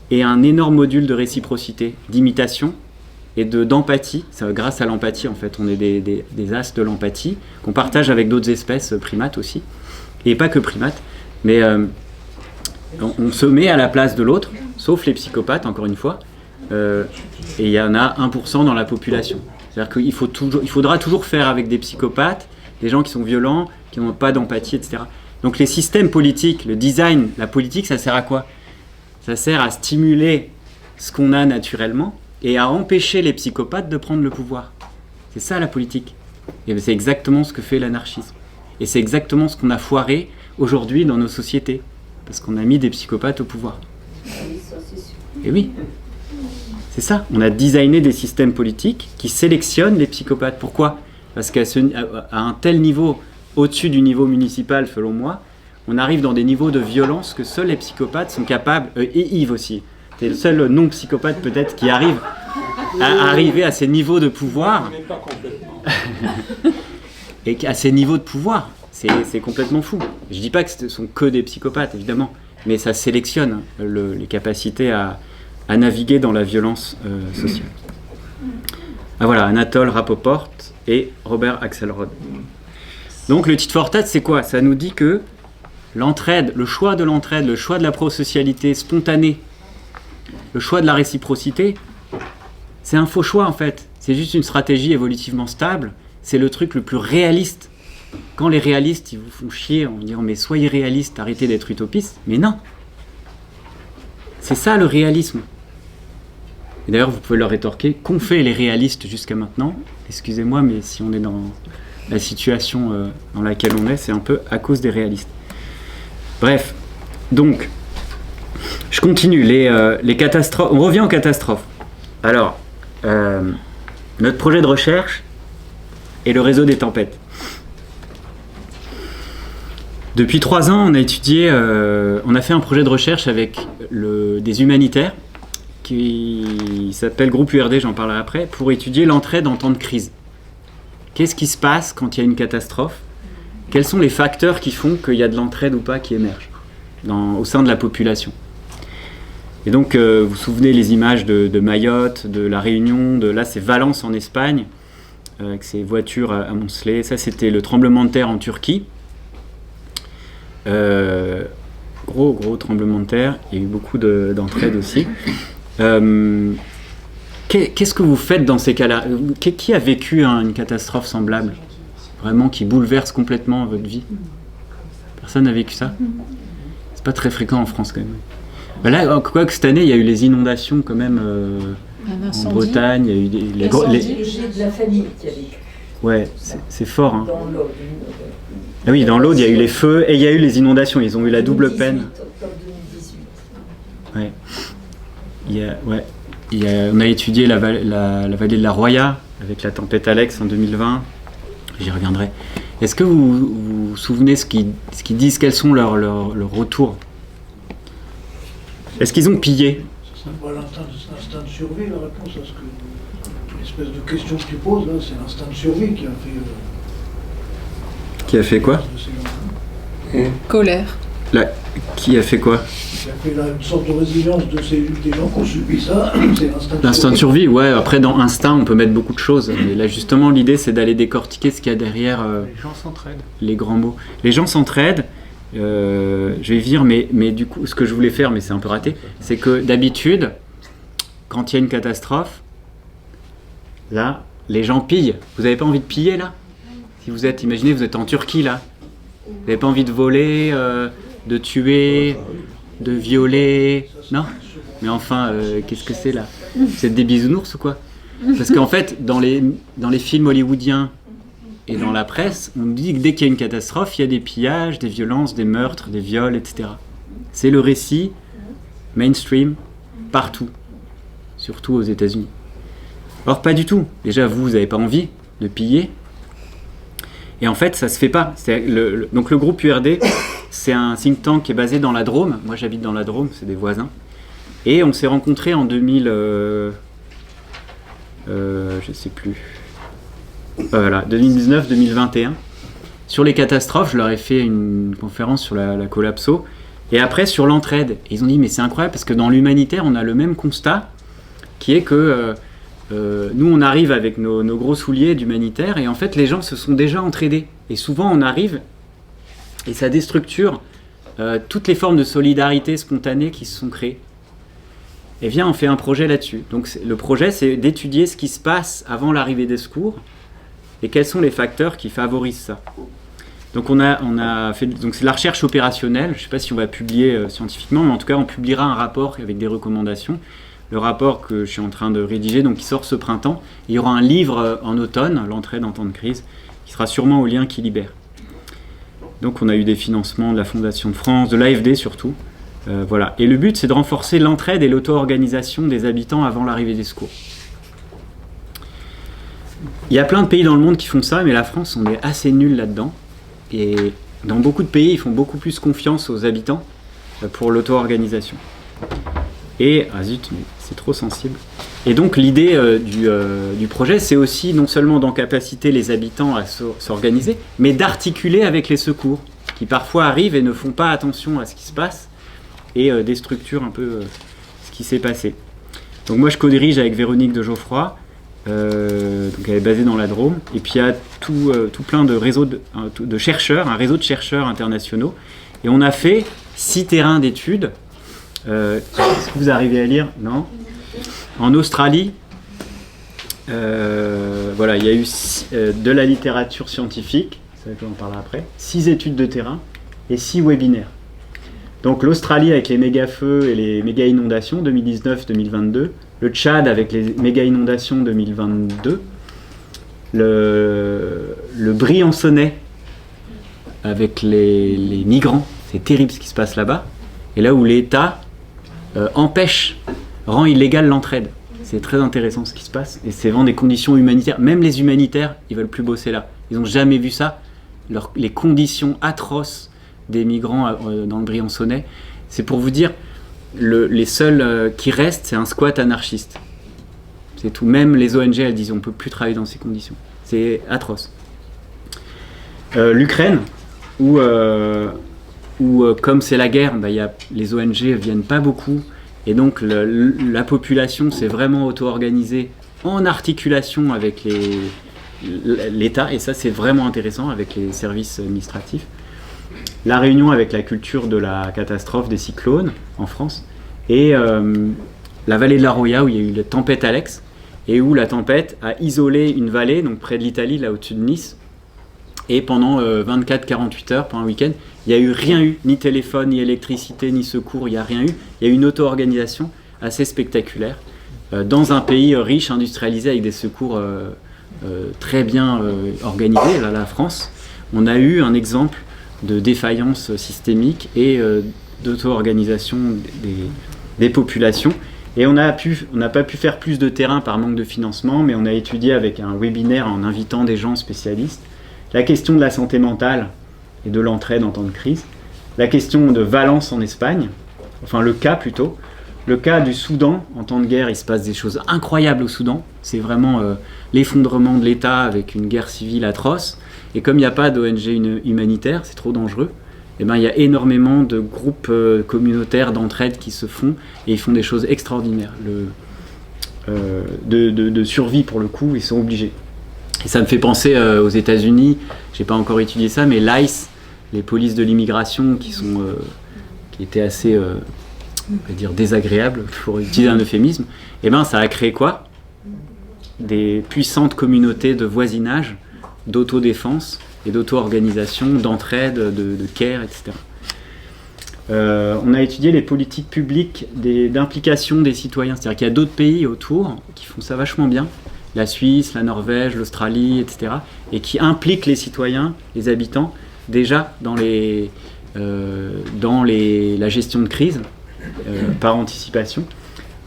et un énorme module de réciprocité, d'imitation et d'empathie. C'est grâce à l'empathie, en fait, on est des as de l'empathie qu'on partage avec d'autres espèces, primates aussi, et pas que primates, mais on se met à la place de l'autre, sauf les psychopathes, encore une fois. Et il y en a 1% dans la population. C'est-à-dire qu'il faudra toujours faire avec des psychopathes, des gens qui sont violents, qui n'ont pas d'empathie, etc. Donc les systèmes politiques, le design, la politique, ça sert à quoi? Ça sert à stimuler ce qu'on a naturellement et à empêcher les psychopathes de prendre le pouvoir. C'est ça la politique. Et c'est exactement ce que fait l'anarchisme. Et c'est exactement ce qu'on a foiré aujourd'hui dans nos sociétés. Parce qu'on a mis des psychopathes au pouvoir. Et oui. C'est ça, on a designé des systèmes politiques qui sélectionnent les psychopathes. Pourquoi? Parce qu'à un tel niveau, au-dessus du niveau municipal, selon moi, on arrive dans des niveaux de violence que seuls les psychopathes sont capables, et Yves aussi, c'est le seul non-psychopathe peut-être qui arrive à arriver à ces niveaux de pouvoir. Et à ces niveaux de pouvoir, c'est complètement fou. Je dis pas que ce sont que des psychopathes, évidemment, mais ça sélectionne les capacités à naviguer dans la violence sociale. Ah voilà, Anatole Rapoport et Robert Axelrod. Donc le tit for tat, c'est quoi? Ça nous dit que l'entraide, le choix de l'entraide, le choix de la prosocialité spontanée, le choix de la réciprocité, c'est un faux choix en fait. C'est juste une stratégie évolutivement stable. C'est le truc le plus réaliste. Quand les réalistes, ils vous font chier en disant mais soyez réalistes, arrêtez d'être utopistes. Mais non. C'est ça le réalisme. Et d'ailleurs, vous pouvez leur rétorquer qu'ont fait les réalistes jusqu'à maintenant. Excusez-moi, mais si on est dans la situation dans laquelle on est, c'est un peu à cause des réalistes. Bref, donc, je continue. Les catastrophes. On revient aux catastrophes. Alors, notre projet de recherche est le réseau des tempêtes. Depuis 3 ans, on a étudié, on a fait un projet de recherche avec des humanitaires qui s'appelle Groupe URD, j'en parlerai après, pour étudier l'entraide en temps de crise. Qu'est-ce qui se passe quand il y a une catastrophe? Quels sont les facteurs qui font qu'il y a de l'entraide ou pas qui émergent au sein de la population? Et donc, vous vous souvenez les images de Mayotte, de La Réunion, là c'est Valence en Espagne, avec ses voitures amoncelées. Ça c'était le tremblement de terre en Turquie. Gros tremblement de terre, il y a eu beaucoup d'entraide aussi. Qu'est-ce que vous faites dans ces cas-là? Qui a vécu une catastrophe semblable? Vraiment qui bouleverse complètement votre vie? Personne n'a vécu ça? C'est pas très fréquent en France quand même. Ben là, quoi que cette année, il y a eu les inondations quand même en Bretagne, il y a eu les de la famille qui a vécu. Ouais, c'est fort. Hein. Dans l'Aude. Ah oui, dans l'Aude, il y a eu les feux et il y a eu les inondations. Ils ont eu la double peine. Octobre 2018. Ouais. On a étudié la vallée de la Roya avec la tempête Alex en 2020. J'y reviendrai. Est-ce que vous vous souvenez ce qu'ils disent, quels sont leurs retours? Est-ce qu'ils ont pillé? C'est pas l'instinct de survie, la réponse à ce que l'espèce de question que tu poses là, c'est l'instinct de survie qui a fait. Qui a fait quoi? Colère. Qui a fait quoi? Qui a fait une sorte de résilience des gens qui ont subi ça. C'est l'instinct de survie, ouais. Après, dans instinct, on peut mettre beaucoup de choses. Mais là, justement, l'idée, c'est d'aller décortiquer ce qu'il y a derrière les gens s'entraident. Les grands mots. Les gens s'entraident. je vais dire, mais du coup, ce que je voulais faire, mais c'est un peu raté, c'est que d'habitude, quand il y a une catastrophe, là, les gens pillent. Vous n'avez pas envie de piller, là? Si vous êtes, imaginez, vous êtes en Turquie, là. Vous n'avez pas envie de voler, de tuer, de violer? Non? Mais enfin, qu'est-ce que c'est, là? Vous êtes des bisounours ou quoi? Parce qu'en fait, dans les films hollywoodiens et dans la presse, on dit que dès qu'il y a une catastrophe, il y a des pillages, des violences, des meurtres, des viols, etc. C'est le récit mainstream partout, surtout aux États-Unis. Or, pas du tout. Déjà, vous n'avez pas envie de piller. Et en fait, ça se fait pas. Donc le groupe URD, c'est un think tank qui est basé dans la Drôme. Moi, j'habite dans la Drôme, c'est des voisins. Et on s'est rencontrés en 2000... je sais plus. Voilà, 2019-2021. Sur les catastrophes, je leur ai fait une conférence sur la collapso. Et après, sur l'entraide. Et ils ont dit, mais c'est incroyable, parce que dans l'humanitaire, on a le même constat, qui est que... nous on arrive avec nos gros souliers d'humanitaire et en fait les gens se sont déjà entraidés et souvent on arrive et ça déstructure toutes les formes de solidarité spontanée qui se sont créées. Et bien on fait un projet là-dessus. Donc le projet c'est d'étudier ce qui se passe avant l'arrivée des secours et quels sont les facteurs qui favorisent ça. Donc on a fait, donc c'est la recherche opérationnelle, je ne sais pas si on va publier scientifiquement, mais en tout cas on publiera un rapport avec des recommandations. Le rapport que je suis en train de rédiger, donc qui sort ce printemps. Il y aura un livre en automne, l'entraide en temps de crise, qui sera sûrement au lien qui libère. Donc on a eu des financements de la Fondation de France, de l'AFD surtout. Voilà. Et le but, c'est de renforcer l'entraide et l'auto-organisation des habitants avant l'arrivée des secours. Il y a plein de pays dans le monde qui font ça, mais la France, on est assez nul là-dedans. Et dans beaucoup de pays, ils font beaucoup plus confiance aux habitants pour l'auto-organisation. Et, ah zut, mais c'est trop sensible. Et donc l'idée du projet, c'est aussi non seulement d'incapaciter les habitants à s'organiser, mais d'articuler avec les secours, qui parfois arrivent et ne font pas attention à ce qui se passe, et déstructurent un peu ce qui s'est passé. Donc moi je co-dirige avec Véronique de Geoffroy, donc elle est basée dans la Drôme, et puis il y a tout plein de réseaux de chercheurs, un réseau de chercheurs internationaux, et on a fait 6 terrains d'études. Est-ce que vous arrivez à lire? Non. En Australie, voilà, il y a eu de la littérature scientifique, ça va, on en parlera après, 6 études de terrain et 6 webinaires. Donc l'Australie avec les méga-feux et les méga-inondations 2019-2022, le Tchad avec les méga-inondations 2022, le Briançonnais avec les migrants, c'est terrible ce qui se passe là-bas, et là où l'État rend illégale l'entraide. C'est très intéressant ce qui se passe, et c'est vraiment des conditions humanitaires. Même les humanitaires, ils veulent plus bosser là. Ils n'ont jamais vu ça. Les conditions atroces des migrants dans le Briançonnais, c'est pour vous dire, les seuls qui restent, c'est un squat anarchiste. C'est tout. Même les ONG, elles disent on ne peut plus travailler dans ces conditions. C'est atroce. L'Ukraine, où comme c'est la guerre, les ONG ne viennent pas beaucoup, et donc la population s'est vraiment auto-organisée en articulation avec l'État, et ça c'est vraiment intéressant avec les services administratifs. La Réunion avec la culture de la catastrophe des cyclones en France, et la vallée de la Roya où il y a eu la tempête Alex, et où la tempête a isolé une vallée, donc près de l'Italie, là au-dessus de Nice, et pendant 24-48 heures, pendant un week-end, il n'y a rien eu, ni téléphone, ni électricité, ni secours, il n'y a rien eu. Il y a eu une auto-organisation assez spectaculaire dans un pays riche, industrialisé, avec des secours très bien organisés, là, la France. On a eu un exemple de défaillance systémique et d'auto-organisation des populations. Et on n'a pas pu faire plus de terrain par manque de financement, mais on a étudié avec un webinaire en invitant des gens spécialistes la question de la santé mentale et de l'entraide en temps de crise, la question de Valence en Espagne, enfin le cas plutôt, le cas du Soudan en temps de guerre, il se passe des choses incroyables au Soudan, c'est vraiment l'effondrement de l'État avec une guerre civile atroce, et comme il n'y a pas d'ONG humanitaire, c'est trop dangereux, et il y a énormément de groupes communautaires d'entraide qui se font, et ils font des choses extraordinaires, de survie pour le coup, ils sont obligés. Et ça me fait penser aux États-Unis, j'ai pas encore étudié ça, mais l'ICE, les polices de l'immigration qui étaient assez on va dire désagréables, pour utiliser un euphémisme, et ben ça a créé quoi? Des puissantes communautés de voisinage, d'autodéfense et d'auto-organisation, d'entraide, de care, etc. On a étudié les politiques publiques d'implication des citoyens, c'est-à-dire qu'il y a d'autres pays autour qui font ça vachement bien, la Suisse, la Norvège, l'Australie, etc., et qui impliquent les citoyens, les habitants, déjà dans la gestion de crise, par anticipation.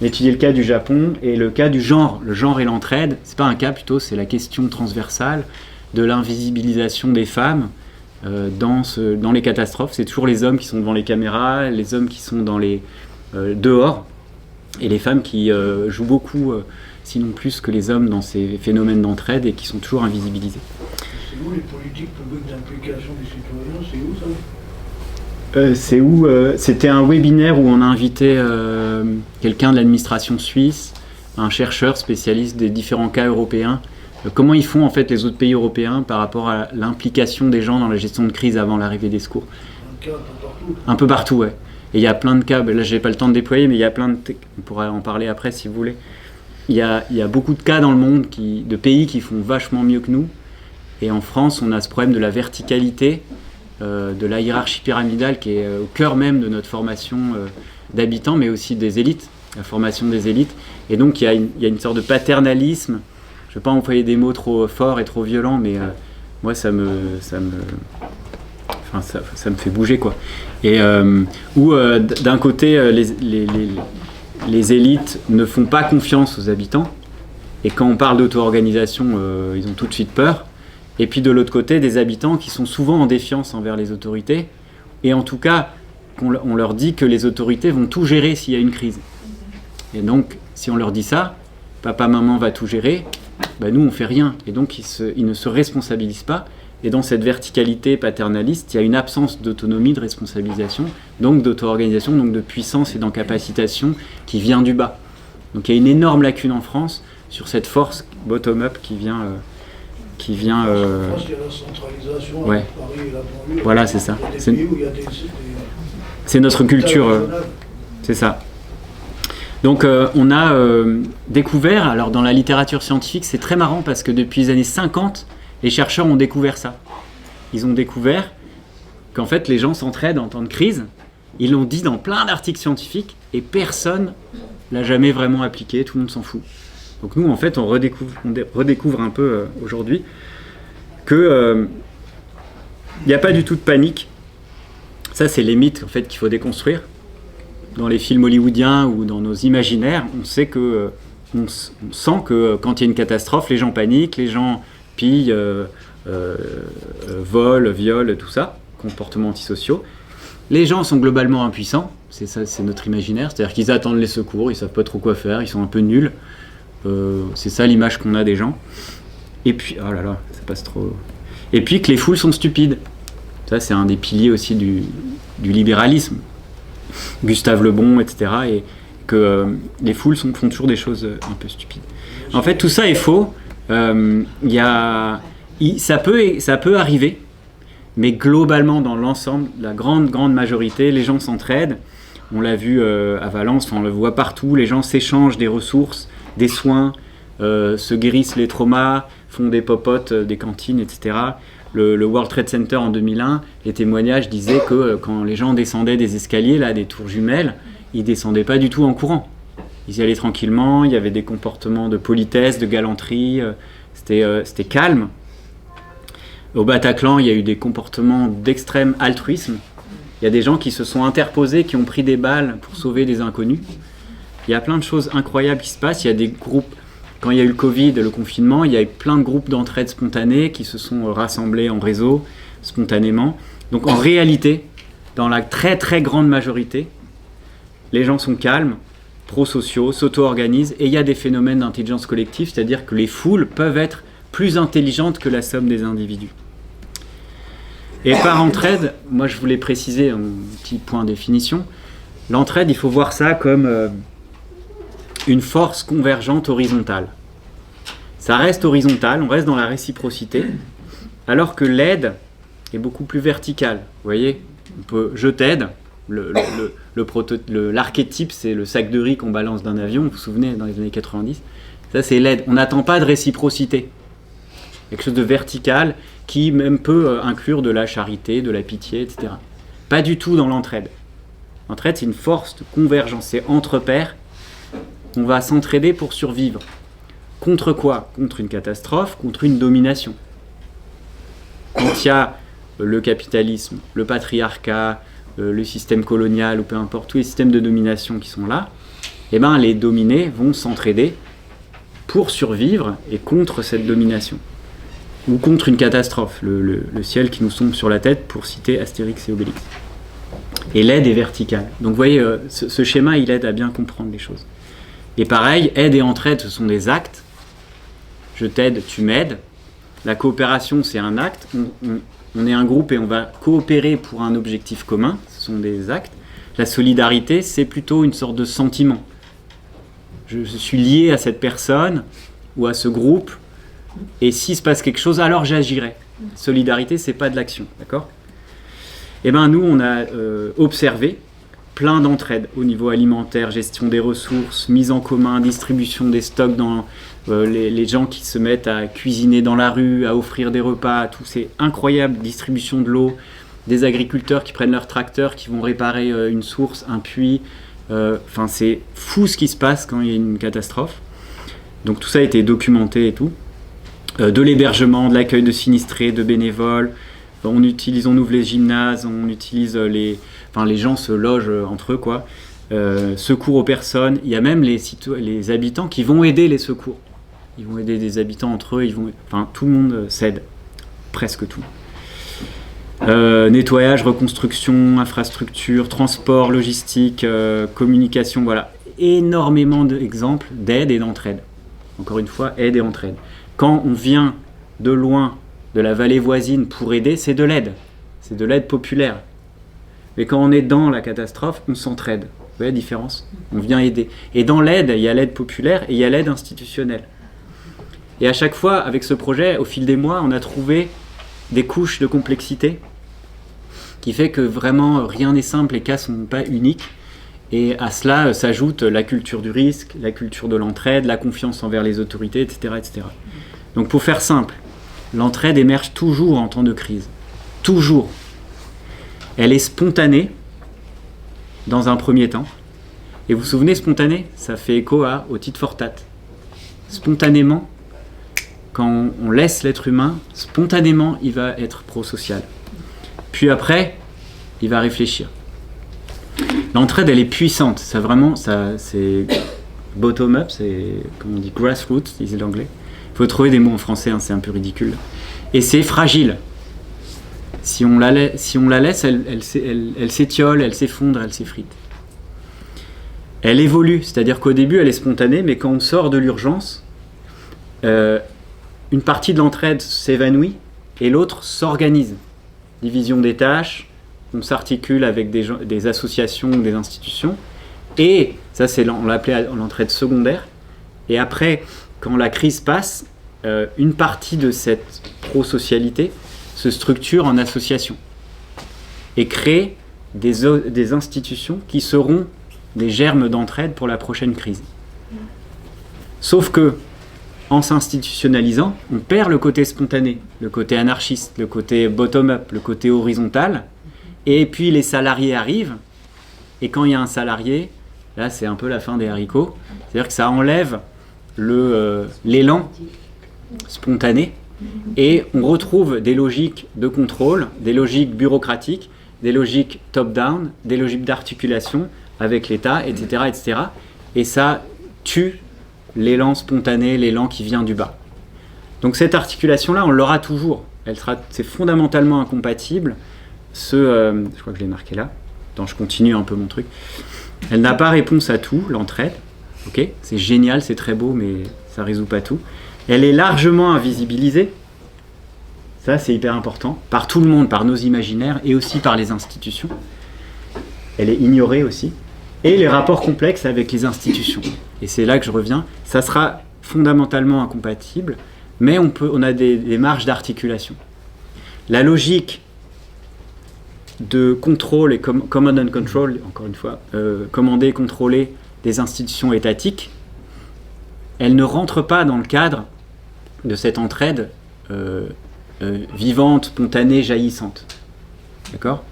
On a étudié le cas du Japon et le cas du genre. Le genre et l'entraide, c'est pas un cas plutôt, c'est la question transversale de l'invisibilisation des femmes dans les catastrophes. C'est toujours les hommes qui sont devant les caméras, les hommes qui sont dehors, et les femmes qui jouent beaucoup, sinon plus que les hommes, dans ces phénomènes d'entraide et qui sont toujours invisibilisés. C'est où les politiques publiques d'implication des citoyens? C'est où ça? C'était un webinaire où on a invité quelqu'un de l'administration suisse, un chercheur spécialiste des différents cas européens. Comment ils font en fait les autres pays européens par rapport à l'implication des gens dans la gestion de crise avant l'arrivée des secours. Un peu partout, ouais. Et il y a plein de cas, là j'ai pas le temps de déployer, mais il y a plein on pourra en parler après si vous voulez. Il y a beaucoup de cas dans le monde, de pays qui font vachement mieux que nous. Et en France, on a ce problème de la verticalité, de la hiérarchie pyramidale qui est au cœur même de notre formation d'habitants, mais aussi des élites, la formation des élites. Et donc il y a une sorte de paternalisme. Je ne vais pas employer des mots trop forts et trop violents, mais moi ça me fait bouger, quoi. Et où d'un côté les élites ne font pas confiance aux habitants, et quand on parle d'auto-organisation, ils ont tout de suite peur. Et puis de l'autre côté, des habitants qui sont souvent en défiance envers les autorités, et en tout cas, on leur dit que les autorités vont tout gérer s'il y a une crise. Et donc, si on leur dit ça, papa, maman va tout gérer, ben nous on fait rien. Et donc ils ne se responsabilisent pas. Et dans cette verticalité paternaliste, il y a une absence d'autonomie, de responsabilisation, donc d'auto-organisation, donc de puissance et d'encapacitation qui vient du bas. Donc il y a une énorme lacune en France sur cette force bottom-up qui vient... En France, il y a la centralisation, ouais. Paris et la banlieue. Voilà, c'est ça. Il y a des pays où il y a c'est notre culture, c'est ça. Donc on a découvert, alors dans la littérature scientifique, c'est très marrant parce que depuis les années 50, les chercheurs ont découvert ça. Ils ont découvert qu'en fait les gens s'entraident en temps de crise. Ils l'ont dit dans plein d'articles scientifiques et personne l'a jamais vraiment appliqué, tout le monde s'en fout. Donc nous, en fait, on redécouvre un peu aujourd'hui que il n'y a pas du tout de panique. Ça, c'est les mythes en fait, qu'il faut déconstruire. Dans les films hollywoodiens ou dans nos imaginaires, on sait que, on sent que quand il y a une catastrophe, les gens paniquent, les gens pillent, volent, violent, tout ça, comportements antisociaux. Les gens sont globalement impuissants, c'est ça, c'est notre imaginaire, c'est-à-dire qu'ils attendent les secours, ils savent pas trop quoi faire, ils sont un peu nuls. C'est ça l'image qu'on a des gens. Et puis, oh là là, ça passe trop. Et puis que les foules sont stupides. Ça, c'est un des piliers aussi du libéralisme. Gustave Le Bon, etc. Et que les foules font toujours des choses un peu stupides. En fait, tout ça est faux. Ça peut arriver, mais globalement, dans l'ensemble, la grande majorité, les gens s'entraident. On l'a vu à Valence, on le voit partout. Les gens s'échangent des ressources, des soins, se guérissent les traumas, font des popotes, des cantines, etc. Le World Trade Center en 2001, les témoignages disaient que quand les gens descendaient des escaliers, là, des tours jumelles, ils descendaient pas du tout en courant. Ils y allaient tranquillement, il y avait des comportements de politesse, de galanterie, c'était calme. Au Bataclan, il y a eu des comportements d'extrême altruisme. Il y a des gens qui se sont interposés, qui ont pris des balles pour sauver des inconnus. Il y a plein de choses incroyables qui se passent. Il y a des groupes, quand il y a eu le Covid, le confinement, il y a eu plein de groupes d'entraide spontanée qui se sont rassemblés en réseau, spontanément. Donc en réalité, dans la très très grande majorité, les gens sont calmes, prosociaux, s'auto-organisent, et il y a des phénomènes d'intelligence collective, c'est-à-dire que les foules peuvent être plus intelligentes que la somme des individus. Et par entraide, moi je voulais préciser un petit point de définition, l'entraide, il faut voir ça comme une force convergente horizontale. Ça reste horizontal, on reste dans la réciprocité, alors que l'aide, est beaucoup plus verticale. Vous voyez, je t'aide. L'archétype, c'est le sac de riz qu'on balance d'un avion, vous vous souvenez, dans les années 90. Ça, c'est l'aide. On n'attend pas de réciprocité. Quelque chose de vertical qui même peut inclure de la charité, de la pitié, etc. Pas du tout dans l'entraide. L'entraide, c'est une force de convergence. C'est entre pairs. On va s'entraider pour survivre. Contre quoi? Contre une catastrophe, contre une domination. Quand il y a le capitalisme, le patriarcat, le système colonial, ou peu importe, tous les systèmes de domination qui sont là, eh ben, les dominés vont s'entraider pour survivre et contre cette domination. Ou contre une catastrophe, le ciel qui nous tombe sur la tête, pour citer Astérix et Obélix. Et l'aide est verticale. Donc vous voyez, ce schéma, il aide à bien comprendre les choses. Et pareil, aide et entraide, ce sont des actes. Je t'aide, tu m'aides. La coopération, c'est un acte. On est un groupe et on va coopérer pour un objectif commun. Ce sont des actes. La solidarité, c'est plutôt une sorte de sentiment. Je suis lié à cette personne ou à ce groupe, et s'il se passe quelque chose, alors j'agirai. Solidarité, c'est pas de l'action, d'accord? Eh bien, nous, on a observé plein d'entraides au niveau alimentaire, gestion des ressources, mise en commun, distribution des stocks dans les gens qui se mettent à cuisiner dans la rue, à offrir des repas, tout c'est incroyable, distribution de l'eau, des agriculteurs qui prennent leur tracteur, qui vont réparer une source, un puits. Enfin, c'est fou ce qui se passe quand il y a une catastrophe. Donc tout ça a été documenté et tout. De l'hébergement, de l'accueil de sinistrés, de bénévoles. On ouvre les gymnases, on utilise les gens se logent entre eux, quoi. Secours aux personnes. Il y a même les habitants qui vont aider les secours. Ils vont aider des habitants entre eux. Tout le monde s'aide, presque tout. Nettoyage, reconstruction, infrastructure, transport, logistique, communication, voilà. Énormément d'exemples d'aide et d'entraide. Encore une fois, aide et entraide. Quand on vient de loin, de la vallée voisine pour aider, c'est de l'aide. C'est de l'aide populaire. Mais quand on est dans la catastrophe, on s'entraide. Vous voyez la différence? On vient aider. Et dans l'aide, il y a l'aide populaire et il y a l'aide institutionnelle. Et à chaque fois, avec ce projet, au fil des mois, on a trouvé des couches de complexité qui fait que vraiment rien n'est simple, les cas ne sont pas uniques. Et à cela s'ajoute la culture du risque, la culture de l'entraide, la confiance envers les autorités, etc., etc. Donc pour faire simple, l'entraide émerge toujours en temps de crise. Toujours. Elle est spontanée dans un premier temps. Et vous vous souvenez, spontanée, ça fait écho au Tit for Tat. Spontanément, quand on laisse l'être humain, spontanément, il va être pro-social. Puis après, il va réfléchir. L'entraide, elle est puissante. C'est bottom-up, c'est, comme on dit, grassroots, disait l'anglais. Il faut trouver des mots en français, c'est un peu ridicule. Et c'est fragile. Si on la laisse, elle s'étiole, elle s'effondre, elle s'effrite. Elle évolue, c'est-à-dire qu'au début, elle est spontanée, mais quand on sort de l'urgence, une partie de l'entraide s'évanouit et l'autre s'organise. Division des tâches, on s'articule avec des associations ou des institutions, et ça, on l'appelait l'entraide secondaire. Et après, quand la crise passe, une partie de cette pro-socialité se structure en association et crée des institutions qui seront des germes d'entraide pour la prochaine crise. Sauf que, en s'institutionnalisant, on perd le côté spontané, le côté anarchiste, le côté bottom-up, le côté horizontal, et puis les salariés arrivent, et quand il y a un salarié, là c'est un peu la fin des haricots, c'est-à-dire que ça enlève l'élan spontané, et on retrouve des logiques de contrôle, des logiques bureaucratiques, des logiques top-down, des logiques d'articulation avec l'État, etc., etc. Et ça tue l'élan spontané, l'élan qui vient du bas. Donc cette articulation-là, on l'aura toujours. C'est fondamentalement incompatible. Je crois que je l'ai marqué là. Attends, je continue un peu mon truc. Elle n'a pas réponse à tout, l'entraide. Okay, c'est génial, c'est très beau, mais ça ne résout pas tout. Elle est largement invisibilisée. Ça, c'est hyper important. Par tout le monde, par nos imaginaires et aussi par les institutions. Elle est ignorée aussi. Et les rapports complexes avec les institutions. Et c'est là que je reviens. Ça sera fondamentalement incompatible, mais on a des marges d'articulation. La logique de contrôle et command and control, encore une fois, commander et contrôler des institutions étatiques, elle ne rentre pas dans le cadre de cette entraide vivante, spontanée, jaillissante. D'accord ?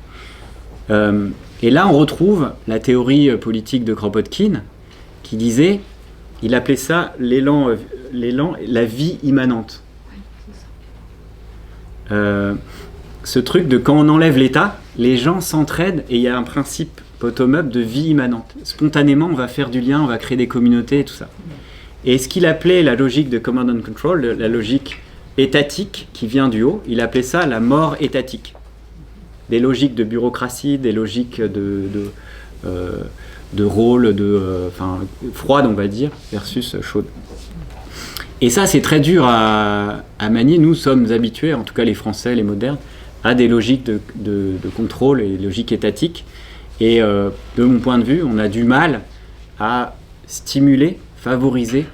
Et là, on retrouve la théorie politique de Kropotkin, qui disait, il appelait ça l'élan, la vie immanente. Ce truc de quand on enlève l'État, les gens s'entraident et il y a un principe bottom-up de vie immanente. Spontanément, on va faire du lien, on va créer des communautés et tout ça. Et ce qu'il appelait la logique de command and control, la logique étatique qui vient du haut, il appelait ça la mort étatique. Des logiques de bureaucratie, des logiques de rôle, froide on va dire, versus chaude. Et ça c'est très dur à manier. Nous sommes habitués, en tout cas les Français, les modernes, à des logiques de contrôle et logiques étatiques. Et de mon point de vue, on a du mal à stimuler, favoriser,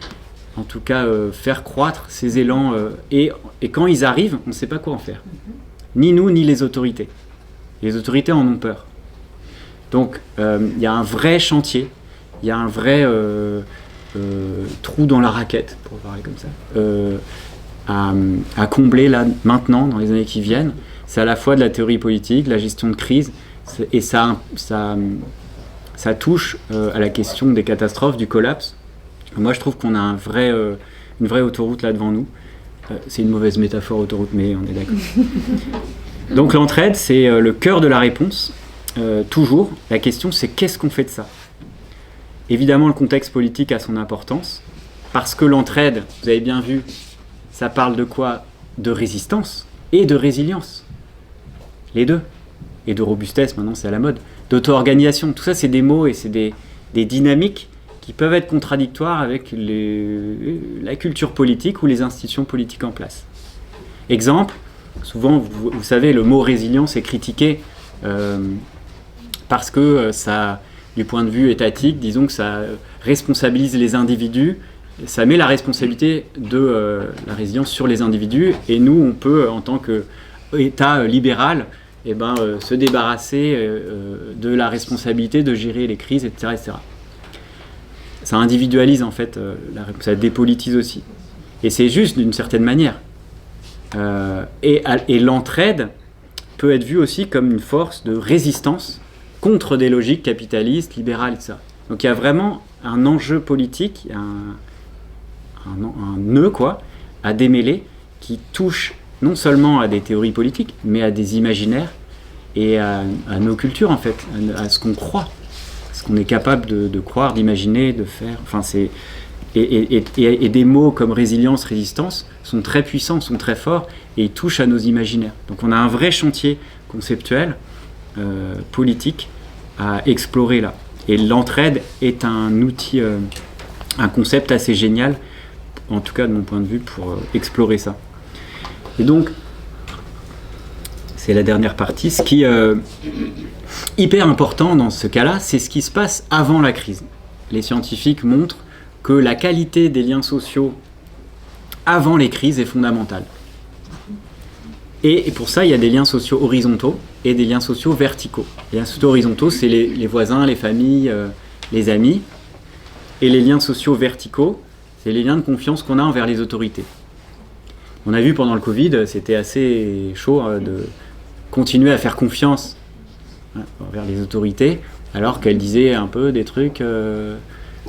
en tout cas faire croître ces élans. Et quand ils arrivent, on ne sait pas quoi en faire. Ni nous, ni les autorités. Les autorités en ont peur. Donc, il y a un vrai chantier, il y a un vrai trou dans la raquette, pour parler comme ça, à combler là, maintenant, dans les années qui viennent. C'est à la fois de la théorie politique, la gestion de crise, et ça touche à la question des catastrophes, du collapse. Moi, je trouve qu'on a une vraie autoroute là devant nous. C'est une mauvaise métaphore, autoroute, mais on est d'accord. Donc l'entraide, c'est le cœur de la réponse. Toujours, la question, c'est qu'est-ce qu'on fait de ça ? Évidemment, le contexte politique a son importance, parce que l'entraide, vous avez bien vu, ça parle de quoi ? De résistance et de résilience. Les deux. Et de robustesse, maintenant c'est à la mode. D'auto-organisation, tout ça c'est des mots et c'est des dynamiques qui peuvent être contradictoires avec la culture politique ou les institutions politiques en place. Exemple, souvent, vous savez, le mot résilience est critiqué parce que ça, du point de vue étatique, disons que ça responsabilise les individus, ça met la responsabilité de la résilience sur les individus, et nous, on peut, en tant qu'État libéral, se débarrasser de la responsabilité de gérer les crises, etc. etc. Ça individualise, en fait, ça dépolitise aussi. Et c'est juste d'une certaine manière. Et l'entraide peut être vue aussi comme une force de résistance contre des logiques capitalistes, libérales, etc. Donc il y a vraiment un enjeu politique, un nœud à démêler qui touche non seulement à des théories politiques, mais à des imaginaires et à nos cultures, en fait, à ce qu'on croit, à ce qu'on est capable de croire, d'imaginer, de faire. Enfin, et des mots comme résilience, résistance sont très puissants, sont très forts, et ils touchent à nos imaginaires. Donc on a un vrai chantier conceptuel, politique, à explorer là. Et l'entraide est un outil, un concept assez génial, en tout cas de mon point de vue, pour explorer ça. Et donc, c'est la dernière partie. Ce qui est hyper important dans ce cas-là, c'est ce qui se passe avant la crise. Les scientifiques montrent que la qualité des liens sociaux avant les crises est fondamentale. Et pour ça, il y a des liens sociaux horizontaux et des liens sociaux verticaux. Les liens sociaux horizontaux, c'est les voisins, les familles, les amis. Et les liens sociaux verticaux, c'est les liens de confiance qu'on a envers les autorités. On a vu pendant le Covid, c'était assez chaud de continuer à faire confiance envers les autorités, alors qu'elles disaient un peu des trucs,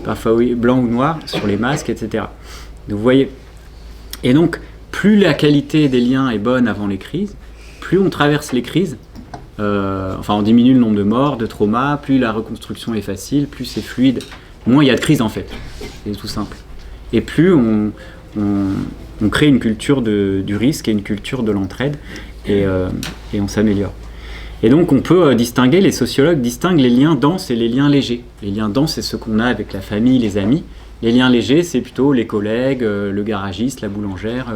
parfois blancs ou noirs, sur les masques, etc. Donc, vous voyez. Et donc, plus la qualité des liens est bonne avant les crises, plus on traverse les crises, on diminue le nombre de morts, de traumas, plus la reconstruction est facile, plus c'est fluide, moins il y a de crises en fait. C'est tout simple. Et plus on crée une culture du risque et une culture de l'entraide, et on s'améliore. Et donc on peut distinguer, les sociologues distinguent les liens denses et les liens légers. Les liens denses, c'est ce qu'on a avec la famille, les amis. Les liens légers, c'est plutôt les collègues, le garagiste, la boulangère,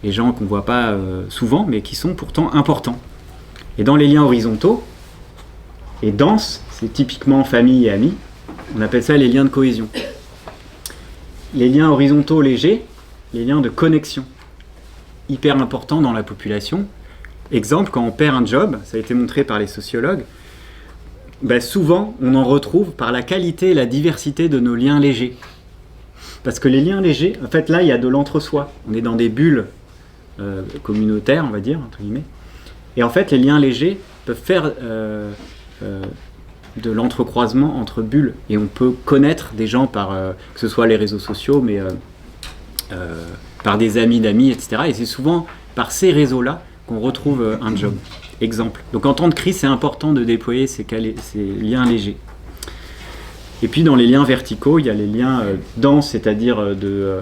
les gens qu'on ne voit pas souvent, mais qui sont pourtant importants. Et dans les liens horizontaux, et denses, c'est typiquement famille et amis, on appelle ça les liens de cohésion. Les liens horizontaux légers, les liens de connexion, hyper importants dans la population. Exemple, quand on perd un job, ça a été montré par les sociologues, souvent on en retrouve par la qualité et la diversité de nos liens légers. Parce que les liens légers, en fait là il y a de l'entre-soi, on est dans des bulles communautaires, on va dire, entre guillemets, et en fait les liens légers peuvent faire de l'entrecroisement entre bulles, et on peut connaître des gens par, que ce soit les réseaux sociaux, mais par des amis d'amis, etc. Et c'est souvent par ces réseaux-là qu'on retrouve un job. Exemple. Donc en temps de crise, c'est important de déployer ces liens légers. Et puis dans les liens verticaux, il y a les liens denses, c'est-à-dire de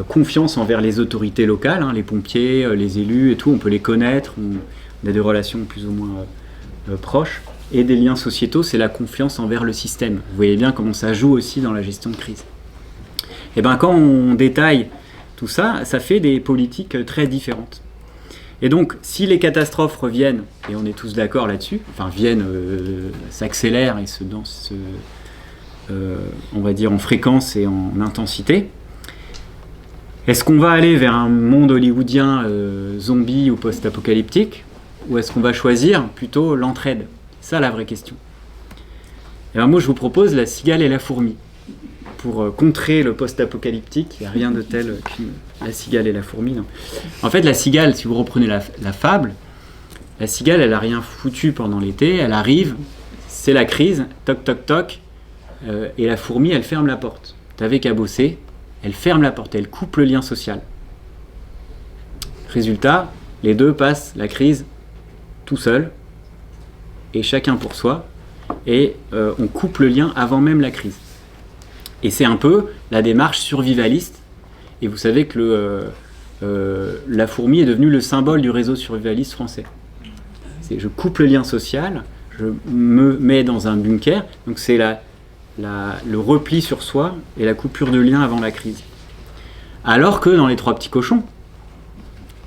confiance envers les autorités locales, les pompiers, les élus et tout, on peut les connaître, on a des relations plus ou moins proches. Et des liens sociétaux, c'est la confiance envers le système. Vous voyez bien comment ça joue aussi dans la gestion de crise. Et quand on détaille tout ça, ça fait des politiques très différentes. Et donc, si les catastrophes reviennent, et on est tous d'accord là-dessus, s'accélèrent et se dansent, on va dire, en fréquence et en intensité, est-ce qu'on va aller vers un monde hollywoodien zombie ou post-apocalyptique, ou est-ce qu'on va choisir plutôt l'entraide ? C'est ça la vraie question. Et moi, je vous propose la cigale et la fourmi. Pour contrer le post-apocalyptique, il n'y a rien de tel que la cigale et la fourmi. Non. En fait, la cigale, si vous reprenez la fable, la cigale, elle n'a rien foutu pendant l'été, elle arrive, c'est la crise, toc, toc, toc, et la fourmi, elle ferme la porte. T'avais qu'à bosser, elle ferme la porte, elle coupe le lien social. Résultat, les deux passent la crise tout seuls, et chacun pour soi, et on coupe le lien avant même la crise. Et c'est un peu la démarche survivaliste. Et vous savez que la fourmi est devenue le symbole du réseau survivaliste français. Je coupe le lien social, je me mets dans un bunker. Donc c'est le repli sur soi et la coupure de lien avant la crise. Alors que dans Les Trois Petits Cochons,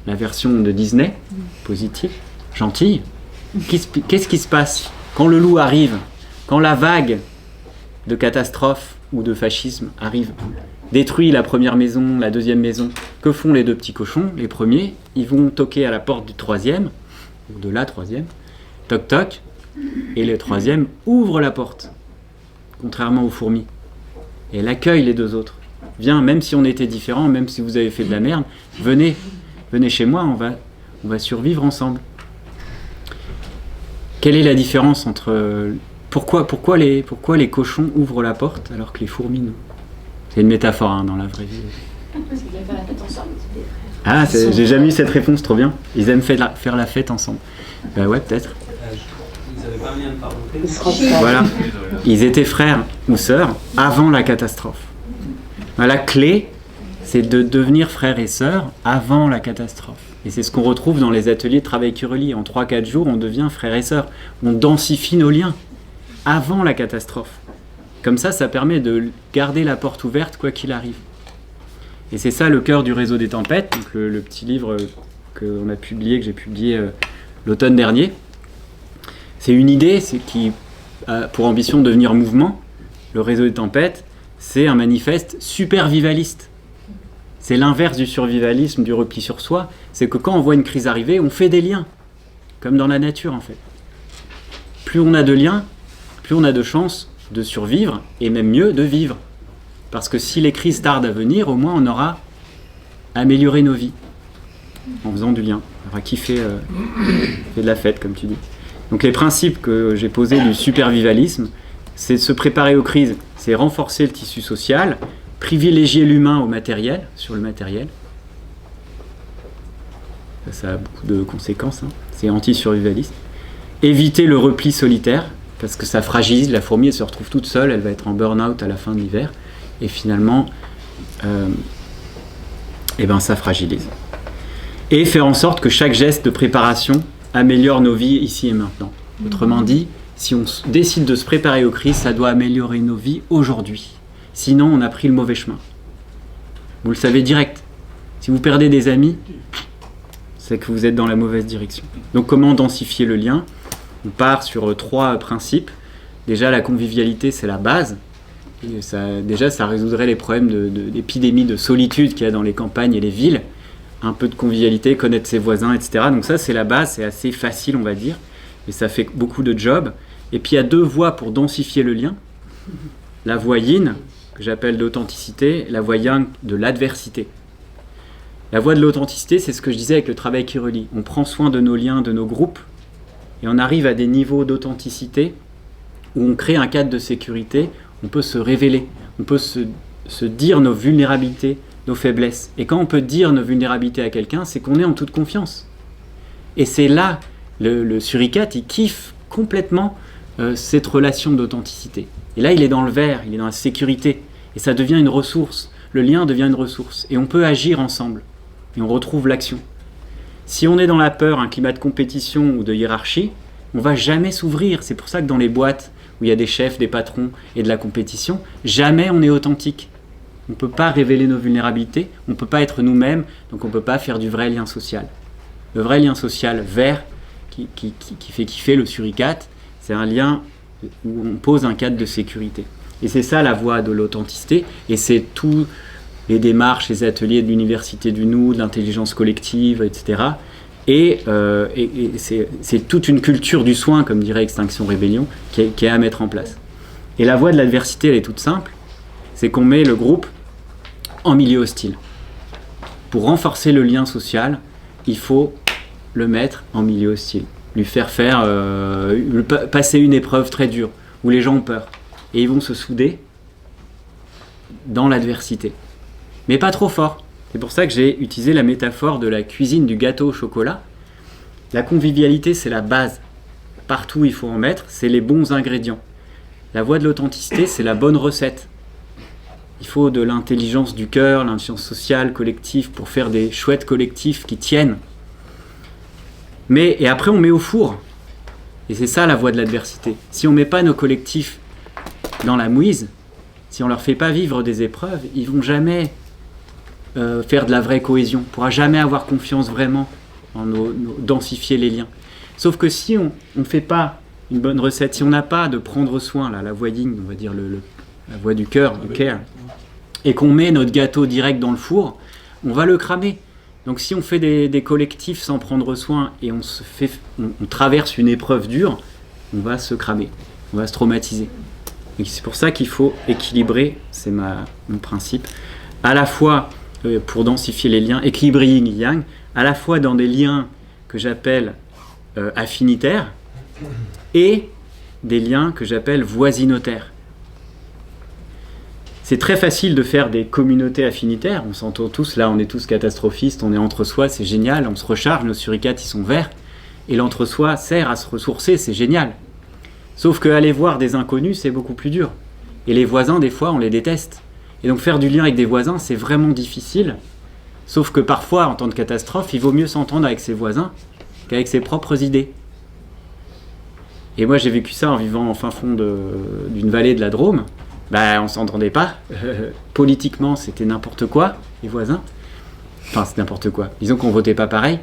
la version de Disney, positive, gentille, qu'est-ce qui se passe quand le loup arrive, quand la vague de catastrophe ou de fascisme arrive, détruit la première maison, la deuxième maison, que font les deux petits cochons? Les premiers, ils vont toquer à la porte du troisième, ou de la troisième, toc toc, et le troisième ouvre la porte, contrairement aux fourmis. Et elle accueille les deux autres. Viens, même si on était différents, même si vous avez fait de la merde, venez chez moi, on va survivre ensemble. Quelle est la différence entre... Pourquoi les cochons ouvrent la porte alors que les fourmis non? C'est une métaphore dans la vraie vie. Parce qu'ils aiment faire la fête ensemble. Ah, j'ai jamais eu cette réponse, trop bien. Ils aiment faire la fête ensemble. Ouais, peut-être. Ils n'avaient pas un lien de parenté. Voilà. Ils étaient frères ou sœurs avant la catastrophe. La clé, c'est de devenir frères et sœurs avant la catastrophe. Et c'est ce qu'on retrouve dans les ateliers de travail qui relie. En 3-4 jours, on devient frères et sœurs. On densifie nos liens avant la catastrophe. Comme ça permet de garder la porte ouverte quoi qu'il arrive. Et c'est ça le cœur du réseau des tempêtes, donc le petit livre que j'ai publié l'automne dernier. C'est une idée qui a pour ambition de devenir mouvement. Le réseau des tempêtes, c'est un manifeste supervivaliste. C'est l'inverse du survivalisme, du repli sur soi. C'est que quand on voit une crise arriver, on fait des liens, comme dans la nature en fait. Plus on a de liens, plus on a de chances de survivre, et même mieux, de vivre. Parce que si les crises tardent à venir, au moins on aura amélioré nos vies, en faisant du lien. On aura kiffé fait de la fête, comme tu dis. Donc les principes que j'ai posés du supervivalisme, c'est de se préparer aux crises, c'est renforcer le tissu social, privilégier l'humain au matériel, sur le matériel. Ça a beaucoup de conséquences, c'est anti-survivaliste. Éviter le repli solitaire, parce que ça fragilise, la fourmi elle se retrouve toute seule, elle va être en burn-out à la fin de l'hiver, et finalement, ça fragilise. Et faire en sorte que chaque geste de préparation améliore nos vies ici et maintenant. Autrement dit, si on décide de se préparer aux crises, ça doit améliorer nos vies aujourd'hui. Sinon, on a pris le mauvais chemin. Vous le savez direct. Si vous perdez des amis, c'est que vous êtes dans la mauvaise direction. Donc comment densifier le lien ? On part sur 3 principes. Déjà, la convivialité, c'est la base. Et ça résoudrait les problèmes d'épidémie de solitude qu'il y a dans les campagnes et les villes. un peu de convivialité, connaître ses voisins, etc. Donc ça, c'est la base, c'est assez facile, on va dire, et ça fait beaucoup de job. Et puis il y a 2 voies pour densifier le lien. La voie yin, que j'appelle d'authenticité, la voie yang de l'adversité. La voie de l'authenticité, c'est ce que je disais avec le travail qui relie. On prend soin de nos liens, de nos groupes, et on arrive à des niveaux d'authenticité où on crée un cadre de sécurité, on peut se révéler, on peut se dire nos vulnérabilités, nos faiblesses. Et quand on peut dire nos vulnérabilités à quelqu'un, c'est qu'on est en toute confiance. Et c'est là, le suricate, il kiffe complètement cette relation d'authenticité. Et là, il est dans le vert, il est dans la sécurité. Et ça devient une ressource. Le lien devient une ressource. Et on peut agir ensemble. Et on retrouve l'action. Si on est dans la peur, un climat de compétition ou de hiérarchie, on ne va jamais s'ouvrir. C'est pour ça que dans les boîtes où il y a des chefs, des patrons et de la compétition, jamais on est authentique. On ne peut pas révéler nos vulnérabilités, on ne peut pas être nous-mêmes, donc on ne peut pas faire du vrai lien social. Le vrai lien social vert, qui fait kiffer le suricate, c'est un lien où on pose un cadre de sécurité. Et c'est ça la voie de l'authenticité, et c'est tous les démarches, les ateliers de l'université du nous, de l'intelligence collective, etc. Et c'est toute une culture du soin, comme dirait Extinction Rébellion, qui est à mettre en place. Et la voie de l'adversité, elle est toute simple, c'est qu'on met le groupe en milieu hostile. Pour renforcer le lien social, il faut le mettre en milieu hostile, lui faire passer une épreuve très dure, où les gens ont peur. Et ils vont se souder dans l'adversité. Mais pas trop fort. C'est pour ça que j'ai utilisé la métaphore de la cuisine du gâteau au chocolat. La convivialité, c'est la base. Partout, il faut en mettre, c'est les bons ingrédients. La voie de l'authenticité, c'est la bonne recette. Il faut de l'intelligence du cœur, l'intelligence sociale, collective, pour faire des chouettes collectifs qui tiennent. Et après, on met au four. Et c'est ça la voie de l'adversité. Si on ne met pas nos collectifs dans la mouise, si on ne leur fait pas vivre des épreuves, ils ne vont jamais faire de la vraie cohésion. On ne pourra jamais avoir confiance vraiment en densifier les liens. Sauf que si on ne fait pas une bonne recette, si on n'a pas de prendre soin, là, la voie yin, on va dire la voie du cœur, du care, et qu'on met notre gâteau direct dans le four, on va le cramer. Donc si on fait des collectifs sans prendre soin et on traverse une épreuve dure, on va se cramer, on va se traumatiser. Et c'est pour ça qu'il faut équilibrer, c'est mon principe, à la fois pour densifier les liens, équilibrer yin et yang, à la fois dans des liens que j'appelle affinitaires et des liens que j'appelle voisinataires. C'est très facile de faire des communautés affinitaires, on s'entend tous, là on est tous catastrophistes, on est entre soi, c'est génial, on se recharge, nos suricates ils sont verts, et l'entre-soi sert à se ressourcer, c'est génial. Sauf qu'aller voir des inconnus, c'est beaucoup plus dur. Et les voisins, des fois, on les déteste. Et donc faire du lien avec des voisins, c'est vraiment difficile. Sauf que parfois, en temps de catastrophe, il vaut mieux s'entendre avec ses voisins qu'avec ses propres idées. Et moi, j'ai vécu ça en vivant en fin fond d'une vallée de la Drôme. On ne s'entendait pas. Politiquement, c'était n'importe quoi, les voisins. Enfin, c'est n'importe quoi. Disons qu'on votait pas pareil.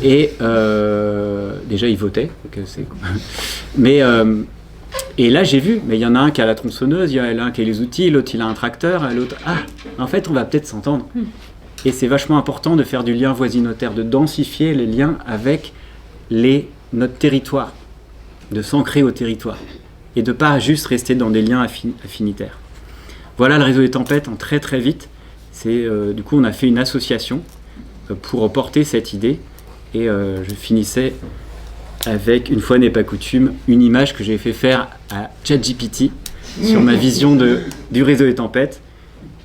Et déjà, ils votaient. Donc, et là, j'ai vu. Mais il y en a un qui a la tronçonneuse, il y en a un qui a les outils, l'autre, il a un tracteur, l'autre... Ah, en fait, on va peut-être s'entendre. Et c'est vachement important de faire du lien voisinataire, de densifier les liens avec notre territoire, de s'ancrer au territoire. Et de ne pas juste rester dans des liens affinitaires. Voilà le réseau des tempêtes en très très vite. Du coup, on a fait une association pour porter cette idée. Et je finissais avec, une fois n'est pas coutume, une image que j'ai fait faire à ChatGPT sur ma vision du réseau des tempêtes.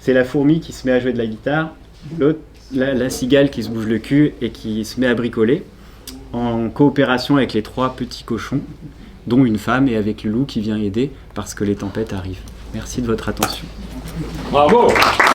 C'est la fourmi qui se met à jouer de la guitare, l'autre, la cigale qui se bouge le cul et qui se met à bricoler, en coopération avec les 3 petits cochons, dont une femme, et avec le loup qui vient aider parce que les tempêtes arrivent. Merci de votre attention. Bravo!